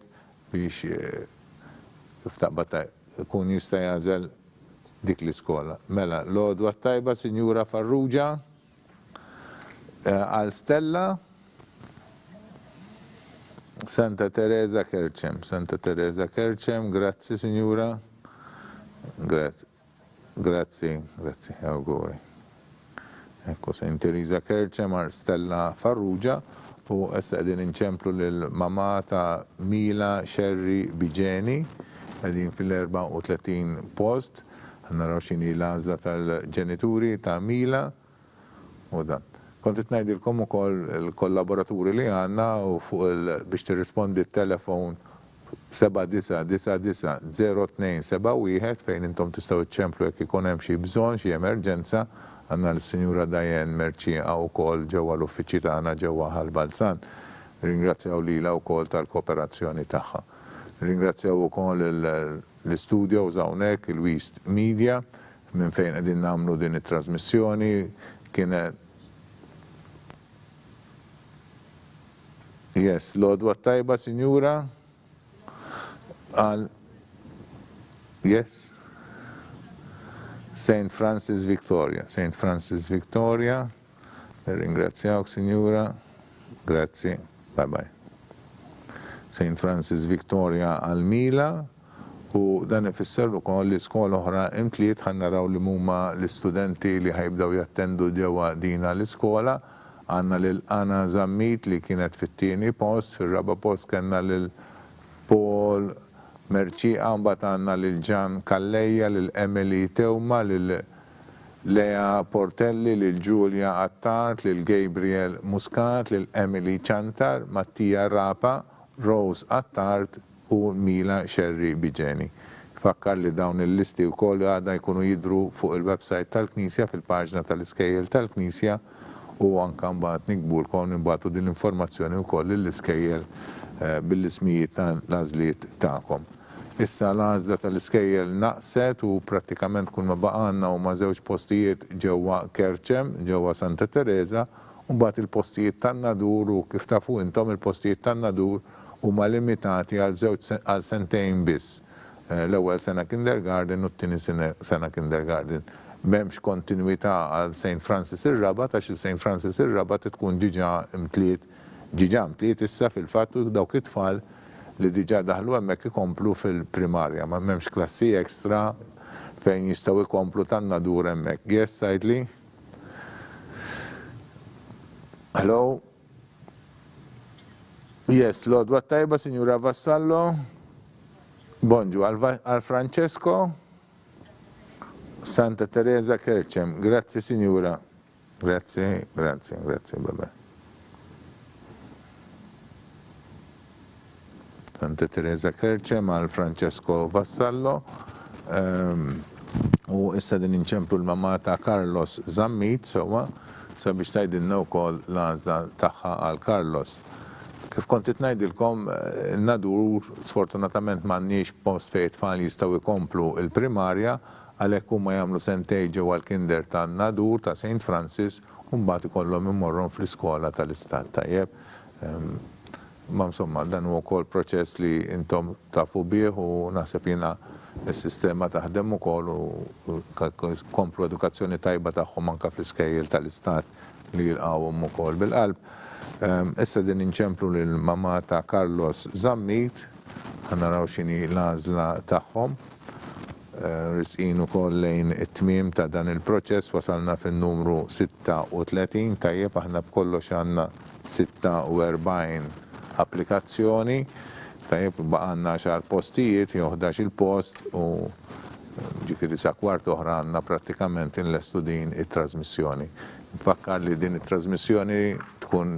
biex kif taqbad ikun jista' jażel dik l-iskola. Mela, l-għodwa tajba Sinjura Farrugia għal Stella Santa Teresa Kerċem. Santa Teresa Kerċem, grazzi Sinjura. Grazzi, auguri. Ekku, Saint Teresa Kerċem għal Stella Farrugia u issa qegħdin inċemplu lil-mama ta' Mila Xerri Biġeni qegħdin fil-34 post. Naraw x'inhi l-għażla tal-ġenituri ta' Mila u dan. Kontet ngħidilkom ukoll il-kollaboraturi li għandna u fuq biex tirrispondi t-telefon 7999-0271 fejn intom tistgħu iċċemplu jekk ikun hemm xi bżonn, xi emerġenza, għandna l-Sinjura Diane Merċieqa wkoll ġewwa l-uffiċċji tagħna ġewwa Ħalbalzan. Ringrazzjaw lilha wkoll tal-kooperazzjoni tagħha. Ringrazzjaw ukoll l-istudios hawnhekk il-Wist Media minn fejn qegħdin nagħmlu din it-trasmissjoni kienet Yes, l-għodwa tajba, Sinjura. Yes. St. Francis Victoria. St. Francis Victoria. Ringrazzjawk, Sinjura. Grazzi. Bye bye. St. Francis Victoria għal-Mila. U dan ifisser ukoll li skola oħra imtliet ħannaraw li huma l-istudenti li ħajbdew jattendu ġewwa dina l-iskola. Għanna l-Ana Zammit li kienet fit-tieni post, fil-raba post kellna l-Paul Merċieqa, mbagħad għandna lil-Ġan Kalleja, lil-Emily Tewma, lil-Lea Portelli, lil-Giulia Attart, lil-Gabriel Muscat, lil-Emily Ċantar, Mattia Rapa, Rose Attart u Mila Xerri Biġeni. Fakkar li dawn il-listi wkoll għadha jkunu jidhru fuq il-website tal-Knisja fil-paġna tal-iskejjel tal-Knisja u anka mbagħad nikbulkom nibagħtu din l-informazzjoni wkoll l-iskejjel bil-ismijiet tal-għażliet tagħkom. Issa l-għażla tal-iskejjel naqset u prattikament kull ma baqgħanna huma żewġ postijiet ġewwa Kerċem, ġewwa Santa Teresa, u mbagħad il-postijiet tan-nadur u kif tafu intom il-postijiet tan-nadur huma limitati għal sentejn biss. L-ewwel sena kindergarten u t-tieni sena kindergarten. M'hemmx kontinwità għal St. Francis ir-Rabat għax il-St. Francis ir-Rabat tkun diġà mtliet issa fil-fattu dawk it-tfal li diġà daħlu hemmhekk ikomplu fil-primarja, ma m'hemmx klassi ekstra fejn jistgħu jkomplu tan-nadur hemmhekk. Yes, Sajdli? Hello? Yes, l-għodwa tajba, Signora Vassallo. Bonġu, għal Francesco. Santa Teresa Kerċem. Grazie, Signora. Grazie, bye. Santa Teresa Kerċem għal Francesco Vassallo. U issa din inċemplu l-mamma ta' Carlos Zammit, sabiex tajdilna wkoll l-għażla tagħha għal Carlos. Kif kontit ngħidilkom, nadur sfortunatament m'għandniex post fejn tfal jistgħu jkomplu il-primarja, għalhekk huma jagħmlu sentejn ġewwa l-kinder tan-nadur ta' St. Francis u mbagħad ikollhom imorrhom fl-iskola tal-istat tajjeb. Ma insomma dan huwa wkoll proċess li intom tafu bih u naħseb jiena s-sistema taħdem ukoll u komplu edukazzjoni tajba tagħhom anke fl-iskejjel tal-istat li jilqawhom ukoll bil-qalb. Issa din inċemplu lill-mamma ta' Carlos Zammit, ħanaraw x'inhi l-għażla tagħhom. Risqin ukoll lejn it-tmiem ta' dan il-proċess wasalna fin-numru 36 tajjeb aħna b'kollox għandna 46 applikazzjoni tajjeb baqgħanna 10 postijiet, 11 il-post u ġifieri sa kwart oħra għandna prattikament inlestu din it-trasmissjoni. Nfakkar li din it-trasmissjoni tkun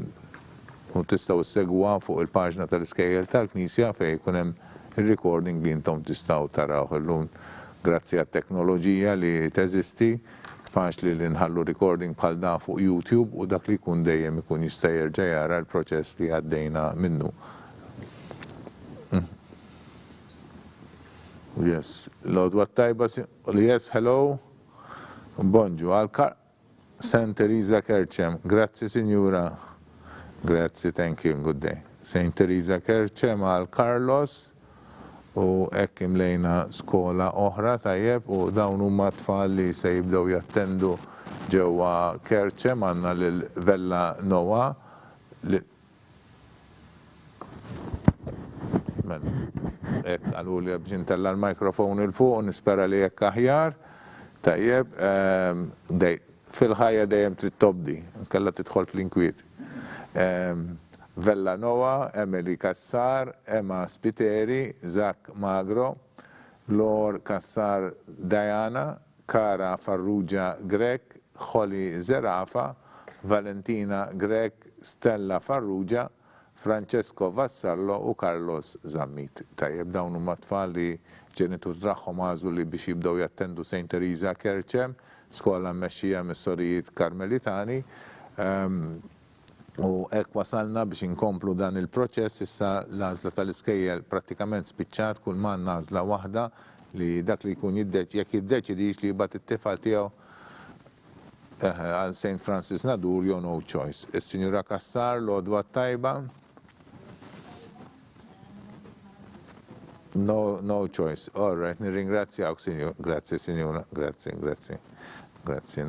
tistgħu ssegwa fuq il-paġna tal-iskejjel tal-Knisja fejn jkun hemm ir-recording li intom tistgħu tarawh illum. Grazzi għat-teknoloġija li teżisti, faċli li nħallu recording bħal da fuq YouTube u dak li jkun dejjem ikun jista' jerġa' jara l-proċess li għaddejna minnu. Yes, l-għodwa tajba, yes, hello. Bonġu, St. Teresa Kerċem, grazzi Signora, grazzi, thank you, good day. St. Teresa Kerċem għal Carlos u hekk imlejna skola oħra tajjeb u dawn huma tfal li se jibdew jattendu ġewwa Kerċem għandna lil Vella Noa hekk qalu li biex intella l-mikrofon il-fuq u nispera li hekk aħjar. Tajjeb, fil-ħajja dejjem trid tobdi, kellha tidħol fl-inkwiet. Vella Noa, Emily Kassar, Emma Spiteri, Zak Magro, Lor Kassar Diana, Kara Farrugia Grek, Holly Zerafa, Valentina Grek, Stella Farrugia, Francesco Vassallo u Carlos Zammit. Tajjeb dawn huma tfal li ġenitur tagħhom għażlu li biex jibdew jattendu St. Teresa Kerċem, skola mmexxija mis-Sorijiet Karmelitani. U hekk wasalna biex inkomplu dan il-proċess issa l-għażla tal-iskejjel prattikament spiċċat kull man għażla waħda li dak li jkun jekk jiddeċidix li jibgħat it-tifal tiegħu għal St. Francis Nadur jew no choice. Is-Sinjura Kassar l-għodwa tajba. No choice. All right, nirringrazzjawk, Signor. Grazie, Signora. Grazie.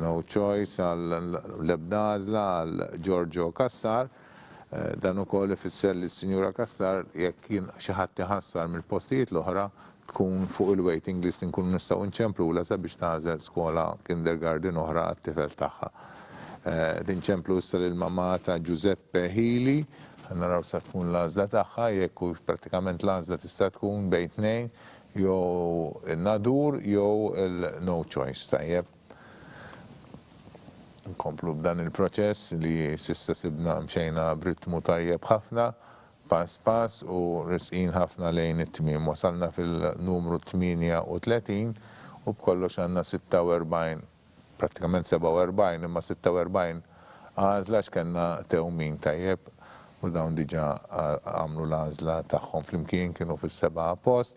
No choice għal-lebda għażla għal Giorgio Kassar. Dan ukoll ifisser li s-Sinjura Kassar jekk kien xi ħadd iħassar mill-postijiet l-oħra tkun fuq il-waiting list inkunu nistgħu nċemplula sabiex tażel skola kindergarten oħra għat-tifel tagħha. Tinċemplu issa lill-mamma ta' Giuseppe Healy, naraw sa tkun l-għażla tagħha jekk prattikament l-għażla tista' tkun bejn tnejn jew il-Nadur jew il-no choice tajjeb. Nkomplu b'dan il-proċess li s'issa sibna mxejna b'ritmu tajjeb ħafna, pass u risqin ħafna lejn it-tmiem. Wasalna fil-numru 38 u b'kollox għandna 46, prattikament 47 imma 46 għażla x'kellna tewmin tajjeb. U dawn diġa għamlu l-għażla tagħhom flimkien kienu fis-7 post,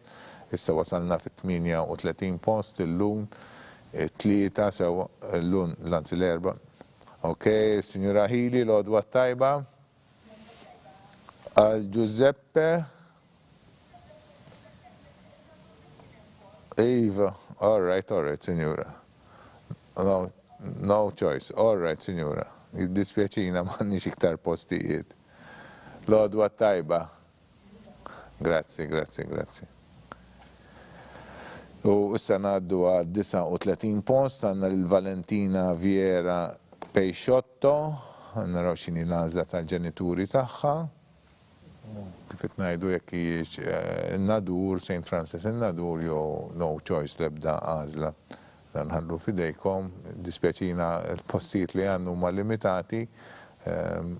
issa wasalna fit-38 post illum, it-tlieta sew illum l-anzi l-erba'. Ok, Signora Healy l-għodwa tajba. Għal Giuseppe. Eva, all right, Signora. No choice, all right, Signora. Id-dispjaċina m'għandniex iktar postijiet. L-għodwa tajba. Grazie. U issa ngħaddu għal 39 post għandna l-Valentina Viera Peixotto, naraw x'inhi l-għażla tal-ġenituri tagħha. Kif qed ngħidu jekk hijiex Nadur, St. Francis Nadur jew no choice l-ebda għażla. Dan ħallu fidejkom, dispjaċina l-postijiet li għandhom huma limitati.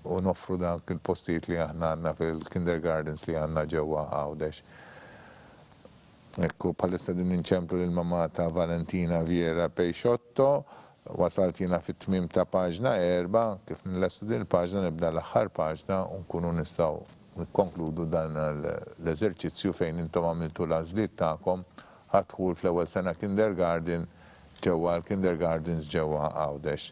U noffru dak il-postijiet li aħna għandna fil-kindergardens li għandna ġewwa Għawdex. Ekku bħalissa din inċemplu lill-mamma ta' Valentina Viera Peixotto, wasaltina fit-tmiem ta' paġna 4, kif nlestu din il-paġna nibda l-aħħar paġna u nkunu nistgħu nikkonkludu dan l-eżerċizzju fejn intom għamiltu l-għażliet tagħkom ħadħul fl-ewwel sena kindergarten ġewwa l-kindergardens ġewwa Għawdex.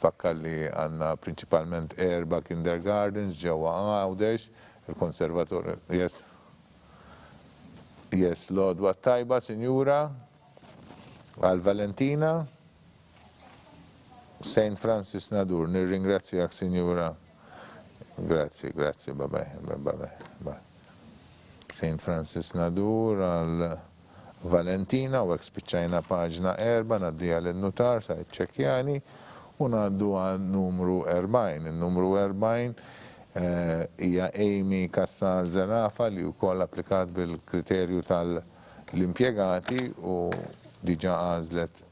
Fakkar li għandna prinċipalment 4 kindergardens ġewwa Għawdex, il-konservatorju. Yes, l-għodwa tajba, Sinjura, għal Valentina, St. Francis Nadur, nirringrazzjak, Sinjura. Grazie, bye. St. Francis Nadur għal Valentina u spiċċajna paġna 4, naddija l-notar sa' ċekjani u ngħaddu għal numru 40. Il-numru 40 hija Amy Kassar Zerafa li wkoll applikat bil-kriterju tal-impjegati u diġà għażlet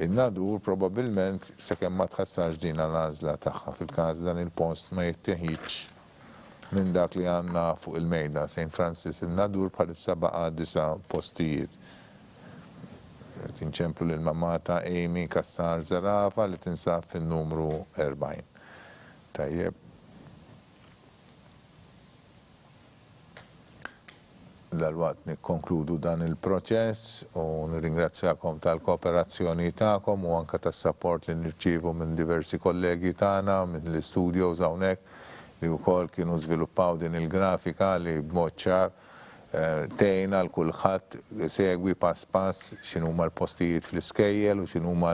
in-Nadur probabbilment sakemm ma tħassarx din l-għażla tagħha fil-każ dan il-post ma jittieħidx minn dak li għandna fuq il-mejda St. Francis in-Nadur bħalissa baqa' 9 postijiet. Tinċemplu lill-mamma ta' Amy Kassar Zerafa li tinsab fin-numru 40. Tajjeb. dal-waqt nikkonkludu dan il-proċess u nirringrazzjakom tal-kooperazzjoni tagħkom u anke tas-support li nirċievu minn diversi kollegi tagħna mill-istudios hawnhekk li wkoll kienu żviluppaw din il-grafika li b'mod ċar tgħinna l kulħadd segwi pass pass x'inhuma l-postijiet fl-iskejjel u x'inhuma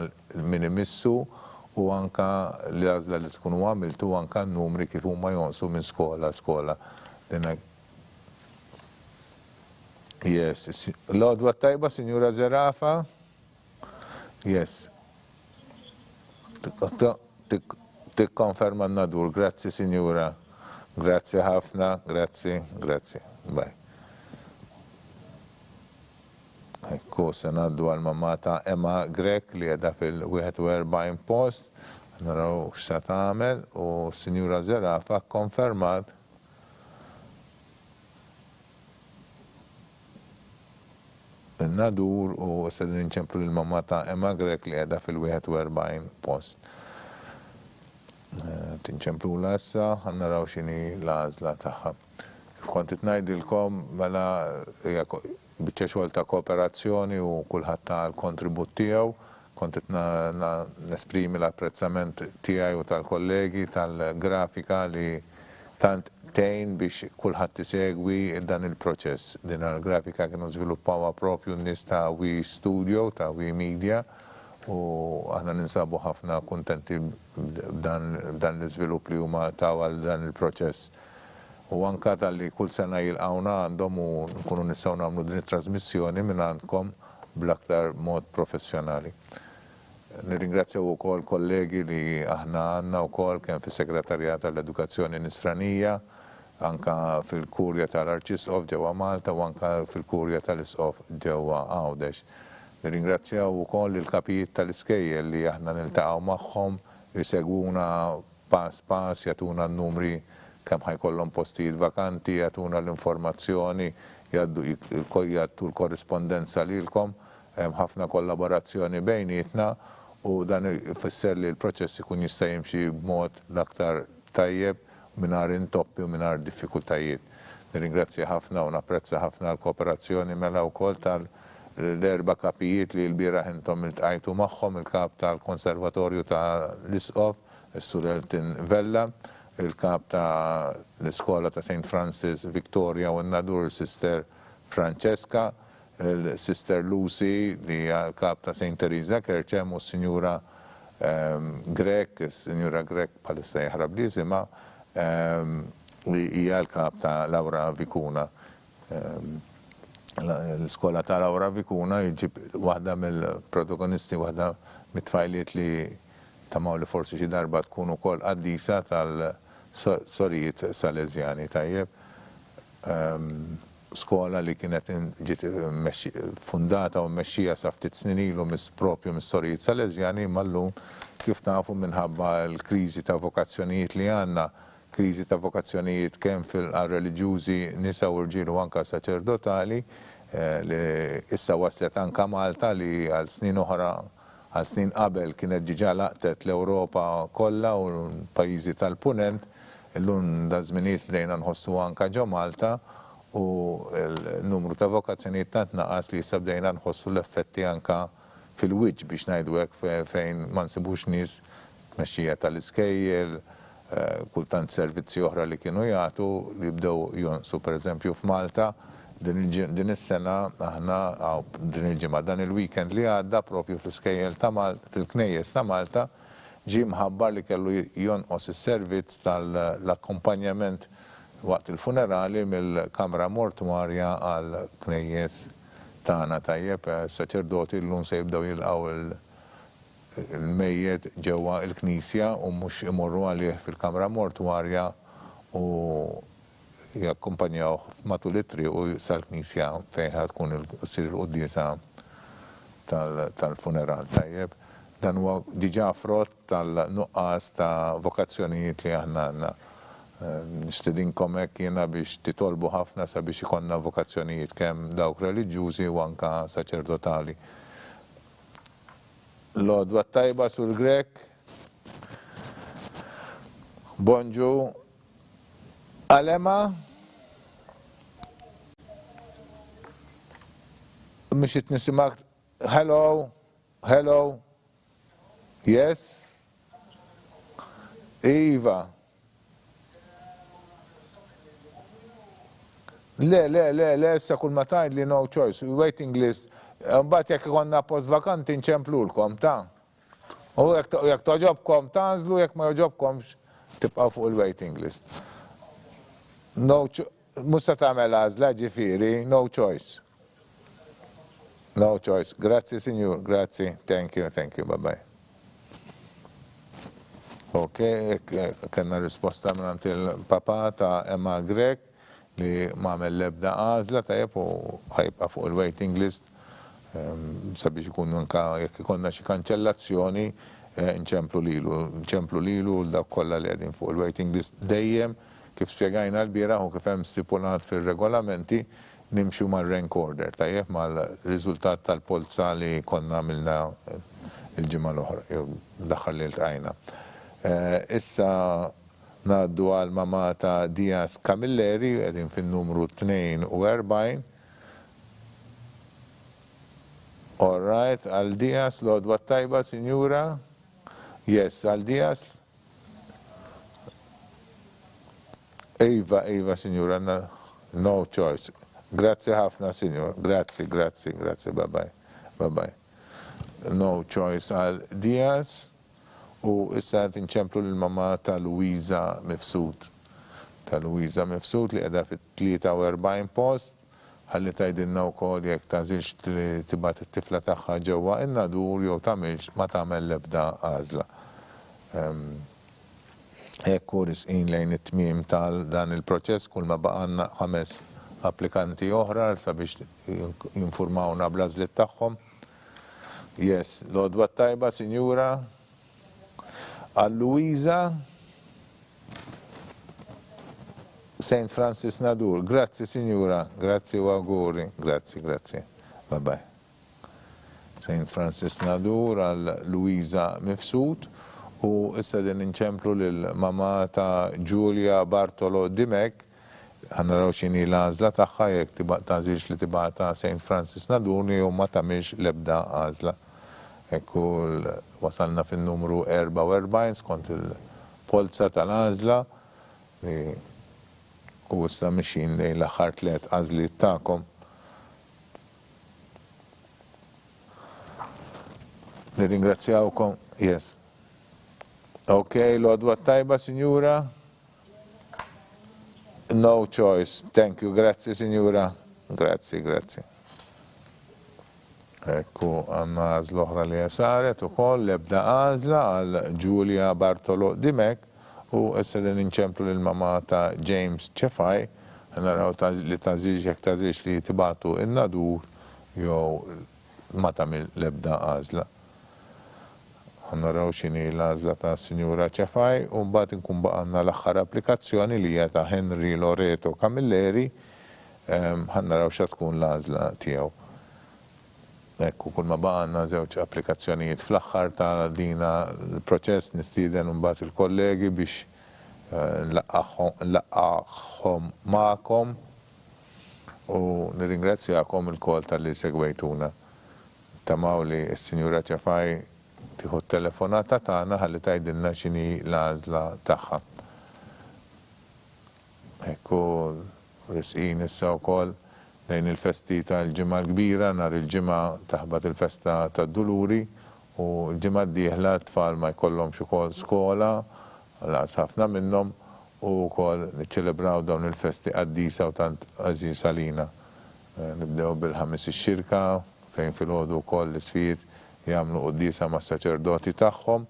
min imissu u anke l-għażla li tkunu għamiltu anke n-numri kif huma jonqsu minn skola skola. Yes, l-għodwa tajba, Signora Zerafa? Yes. Tikkonferma n-nadur, grazzi Signora. Grazzi ħafna, grazzi. Bye. Ekku, se naddu għal-mamata Emma Grek li għedha fil-41 post, naraw x'sa tagħmel u Signora Zerafa konfermat nadur u s-sedin nċemplu l-mamma ta' Emma Grek li għedha fil-41 post. Tinċemplu l-assa, għannaraw xini l-għazla taħħa. Kontit najdilkom, mela bieċa xogħol ta' kooperazzjoni u kullħat ta' l-kontribut tiegħu, kontit nesprimi l-apprezzament tiegħi u tal-kollegi tal-grafika li tant tejn biex kulħadd isegwi dan il-proċess. Din il-grafika kienu żviluppawa propju n-nies ta' Wi Studio, ta' Wi Media, u aħna ninsabu ħafna kuntenti b'dan l-iżvilupp li huma taw għal dan il-proċess. U anka tal-li kull sena jilqawna għandhom u nkunu nistgħu nagħmlu din it-trasmissjoni minn għandkom bl-aktar mod professjonali. Nirringrazzjaw ukoll kollegi li aħna għandna wkoll kemm fis-Segretarjat tal-Edukazzjoni Nisranija, anka fil-Kurja tal-Arċisqof ġewwa Malta u anka fil-Kurja tal-Isqof ġewwa Għawdex. Nirringrazzjaw ukoll il-kapijiet tal-iskejjel li aħna niltaqgħu magħhom, jsegwuna pass pass, jagħtuna n-numri kemm ħajkollhom postijiet vakanti, jagħtuna l-informazzjoni, jagħtu l-korrispondenza lilkom, hemm ħafna kollaborazzjoni bejnietna u dan ifisser li l-proċess ikun jista' jimxi b'mod l-aktar tajjeb mingħajr intoppi u mingħajr diffikultajiet. Nirringrazzja ħafna u napprezza ħafna l-kooperazzjoni mela wkoll tal-erba' kapijiet li l-bieraħ intom iltqajtu magħhom, il-kap tal-Konservatorju tal-Isqof, is-Sur Eltin Vella, il-kap tal-Iskola ta' St. Francis Victoria u n-nadur Sister Francesca, il-Sister Lucy li għal-kap ta' St. Teresa Kerċem u s-Sinjura Grek, il-Sinjura Grek palissa jħrab li zima, li hija l-kap ta' Laura Vikuna. L-iskola ta' Laura Vikuna jġib waħda mill-protagonisti, waħda mit-tfajliet li tamaw li forsi xi darba tkun ukoll qaddisa tal-sorijiet Salezjani tajjeb. Skola li kienet ġiet fundata u mmexxija sa ftit snin ilu propju mis-sorijiet Salezjani, mallum kif nafu minħabba l-kriżi ta' vokazzjonijiet li għandna, kriżi ta' vokazzjonijiet kemm fil-reliġjużi nisa u rġiel u anke saċerdotali li issa waslet anke Malta li għal snin oħra għal snin qabel kienet ġiġa laqtet l-Ewropa kollha u l-pajjiżi tal-Punent, illum da żminijiet bdejna nħossu anke ġo Malta u l-numru ta' vokazzjonijiet tant naqas li issa bdejna nħossu l-effetti anke fil-wiċċ biex ngħidu hekk fejn ma nsibux nies tmexxija tal-iskejjel, kultant servizzi oħra li kienu jagħtu li bdew jonqsu pereżempju f'Malta din is-sena aħna din il-ġimgħa dan il-weekend li għadda propju fl-iskejjel ta' Malta fil-knejjes ta' Malta ġie mħabbar li kellu jonqos is-servizz tal-akkumpanjament waqt il-funerali mill-Kamra Mortuarja għal knejjes tagħna tajjeb, saċerdoti llum se jibdew jilqgħu il-mejjed ġewwa l-Knisja u mhux imorru għalih fil-Kamra Mortuarja u jakkumpanjaw matul it-triq u sal-Knisja fejn tkun issir il-quddiesa tal-funeral tajjeb. Dan huwa diġà frott tal-nuqqas ta' vokazzjonijiet li aħna għandna. Nistedinkom hekk jiena biex titolbu ħafna sabiex ikonna vokazzjonijiet kemm dawk reliġjużi u anke saċerdotali. L-għodwa tajba Sur Grek. Bonġu. Alema. mixit nisimak. Hello, hello. Yes. Iva. Le, issa kull ma tajd li no choice, waiting list. Mbagħad jekk ikonna post vakanti nċemplulkom ta'. U jekk toġobkom tażlu, jekk ma joġobkomx tibqgħu fuq il-waiting list. Musa tagħmel għażla ġifieri, no choice. No choice. Grazzi, signor, grazzi. Thank you, bye-bye. Ok, kena risposta minn il-papa ta' Emma Grek li m'għamel l-ebda għażla tajjeb u ħajbqa' fuq il-waiting list sabiex ikun anke jekk ikonna xi kanċellazzjoni nċemplu lilu l-dak kollha li qegħdin fuq il-waiting list dejjem kif spjegajna l-bieraħ u kif hemm stipulat fir-regolamenti nimxu mal-rank order tajjeb mal-riżultat tal-polza li konna għamilna il-ġimgħa l-oħra jew daħħal li ltqajna. Issa ngħaddu għal mama ta' Diaz Camilleri qegħdin fin-numru 42. All right, għal Diaz, l-għodwa tajba, Sinjura? Yes, għal Diaz? Iva, Sinjura, no choice. Grazie ħafna, Sinjur. Grazie, bye-bye. No choice għal Diaz. U issa tinċemplu l-mama ta' Luisa Mifsud. Li qiegħda fit-43 post, ħalli tgħidilna wkoll jekk tażilx li tibgħat it-tifla tagħha ġewwa in-nadur jew tagħmilx ma tagħmel l-ebda għażla. Hekk hu risqin lejn it-tmiem tal dan il-proċess kull ma baqgħanna 5 applikanti oħra sabiex jinfurmawna bl-għażliet tagħhom. Yes, l-għodwa tajba, Sinjura. Għal Luisa St. Francis Nadur. Grazzi, Signora. Grazzi u auguri. Grazzi. Bye-bye. St. Francis Nadur għal Luisa Mifsud u issa din inċemplu l-mama ta' Giulia Bartolo Dimek ħanaraw xini l-għażla tagħha jekk tażilx li tibgħatha St. Francis Nadur u ma tagħmilx l-ebda għażla. Ekku wasalna fin-numru 44 skont il-polza tal-għażla u issa mixin lejn l-aħħar 3 għażliet tagħkom. Nirringrazzjawkom. Yes. Ok, l-għodwa tajba, Sinjura? No choice. Thank you. Grazzi, Sinjura. Grazzi. Ekku għanna għazla oħra li saret ukoll l-ebda għażla għal Giulia Bartolo Dimek u issa din inċemplu l-mama ta' James Cefaj naraw li tażilx jekk tażilx li tibatu in-nadur jew ma tagħmel l-ebda għażla. Naraw x'inhi l-għażla ta' Sinjura Cefaj u mbagħad inkun baqgħna l-aħħar applikazzjoni li hija ta' Henry Loreto Camilleri ħannaraw xa tkun l-għażla tiegħu. Ekku, kull ma baqanna żewġ applikazzjonijiet fl-aħħar ta' dina l-proċess nistieden mbagħad il-kollegi biex nlaqqahom magħkom u nirringrazzjakom il-kol tal-li segwejtuna. Tamaw li s-Sinjura Cefaj tieħu t-telefonata tagħna ħalli tgħidilna x'inhi l-għażla tagħha. Ekku, risqin issa wkoll lejn il-festi tal-ġimgħa l-kbira nhar il-ġimgħa taħbad il-festa tad-Duluri u l-ġimgħa d-dieħla t-tfal ma jkollhomx ukoll skola għalaqas ħafna minnhom u wkoll niċċelebraw dawn il-festi qaddisa u tant għażiż għalina. Nibdew bil-ħames ix-xirka fejn filgħodu wkoll l-isfir jagħmlu qudiesa mas-saċerdoti tagħhom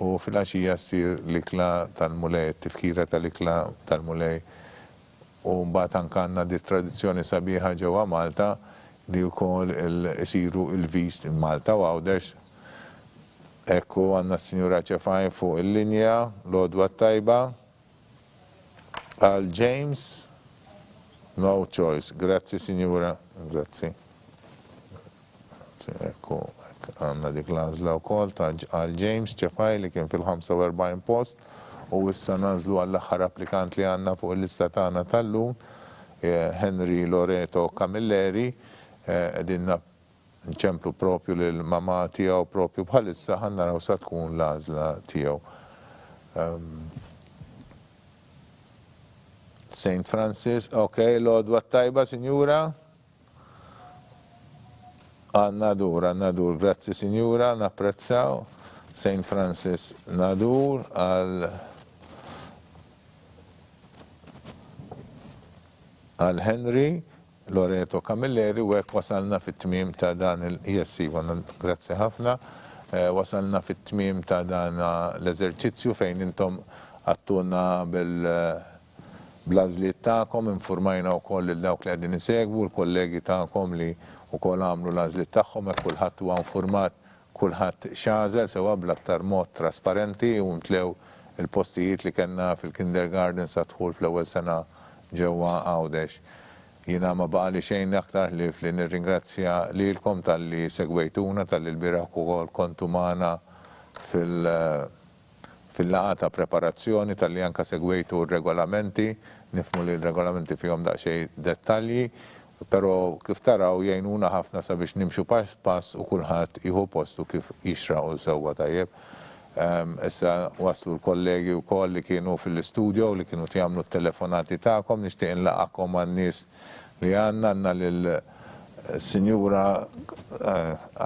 u fil-għaxija ssir l-ikla tal-mulej, it-tifkira tal-ikla tal-mulej. U mbagħad anke għandna di tradizzjoni sabiħa ġewwa Malta li wkoll isiru il-vist Malta u Għawdex. Ekku għandna s-Sinjura Cefaj fuq il-linja, l-għodwa tajba. Għal James, no choice. Grazzi, Sinjura. Grazzi. Ekku għandna dik l-għażla wkoll għal James Cefaj li kien fil-45 post. U issa nażlu għall-aħħar applikant li għandna fuq il-lista tagħna tal-lum, Henry Loreto Camilleri, qegħdin nċemplu propju l-mama tiegħu propju bħalissa ħanna naraw sa tkun l-għażla tiegħu. St. Francis, ok, l-għodwa tajba, Sinjura. Nadur, grazzi Sinjura, napprezzaw. St. Francis Nadur għal Henry, Loreto Camilleri, u hekk wasalna fit-tmiem ta' dan grazzi ħafna, wasalna fit-tmiem ta' dan l-eżerċizzju fejn intom għattuna bil-blażliet ta'kom, informajna wkoll il dawk li qegħdin isegwu, l-kollegi ta'kom li wkoll għamlu l-għażliet tagħhom, hekk kulħadd huwa informat, kulħadd xażel sewa bl-aktar mod trasparenti u mtlew il-postijiet li kellna fil-kindergarten sa dħul fl-ewwel sena ġewwa Għawdex. Jiena ma baqali xejn aktar li nirringrazzja lilkom tal-li segwejtuna, tal-li l-biraħ ukoll kontu magħna fil-laqgħa ta' preparazzjoni, tal-li anke segwejtu r-regolamenti, nifhmu li l-regolamenti fihom daqsxejn dettalji, però kif taraw jgħinuna ħafna sabiex nimxu pass pass u kulħadd jieħu postu kif jixraqu sewwa tajjeb. Issa waslu l-kollegi wkoll li kienu fil-istudio li kienu jagħmlu t-telefonati tagħkom, nixtieq inlaqgħakom għan-nies li għandna lill-Sinjura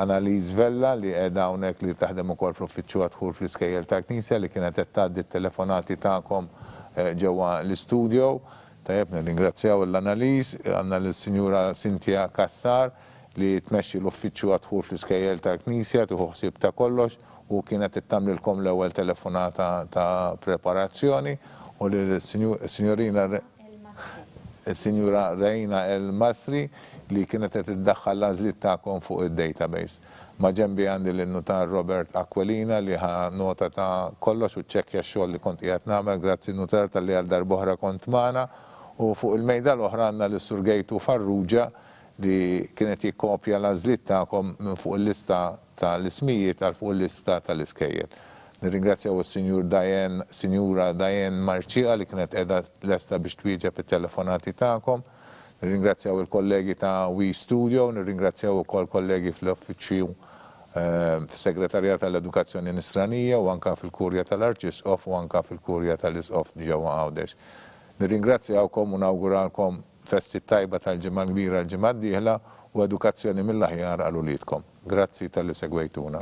Annalise Vella li qiegħda hawnhekk li taħdem ukoll fl-uffiċċju għadħul fl-iskejjel tal-Knisja li kienet qed tgħaddi t-telefonati tagħkom ġewwa l-istudio. Tajjeb, nirringrazzjaw l-Annalise, għandna lill-Sinjura Cynthia Kassar li tmexxi l-uffiċċju għadħul fl-iskejjel tal-Knisja tieħu ħsieb ta' kollox u kienet tagħmlilkom l-ewwel telefonata ta' preparazzjoni u l-Sinjura Rejna El Masri li kienet qed iddaħħal l-għażliet tagħkom fuq id-database. Ma' ġenbi għandi l-notar Robert Aquilina li ħa nota ta' kollox u ċekkja x-xogħol li kont qiegħed nagħmel, grazzi notar tal-li għal darb'oħra kont magħna, u fuq il-mejda l-oħra għandna l-Sur Gejtu Farrugia li kienet jikkopja l-għażliet tagħkom minn fuq il-lista tal-ismijiet għal fuq il-lista tal-iskejjel. Nirringrazzjaw Sinjura Diane Marċija li kienet qiegħda lesta biex twieġeb it-telefonati tagħkom. Nirringrazzjaw il-kollegi ta' We Studio, nirringrazzjaw ukoll kollegi fl-uffiċċju fis-Segretarjat tal-Edukazzjoni Nisranija u anke fil-Kurja tal-Arċisqof u anke fil-Kurja tal-Isqof ġewwa Għawdex. Nirringrazzjawkom u nawguralkom festi tajba tal-ġimgħa kbira l-ġimgħa d-dieħla u edukazzjoni mill-aħjar għal uliedkom. Grazzi tal-li segwejtuna.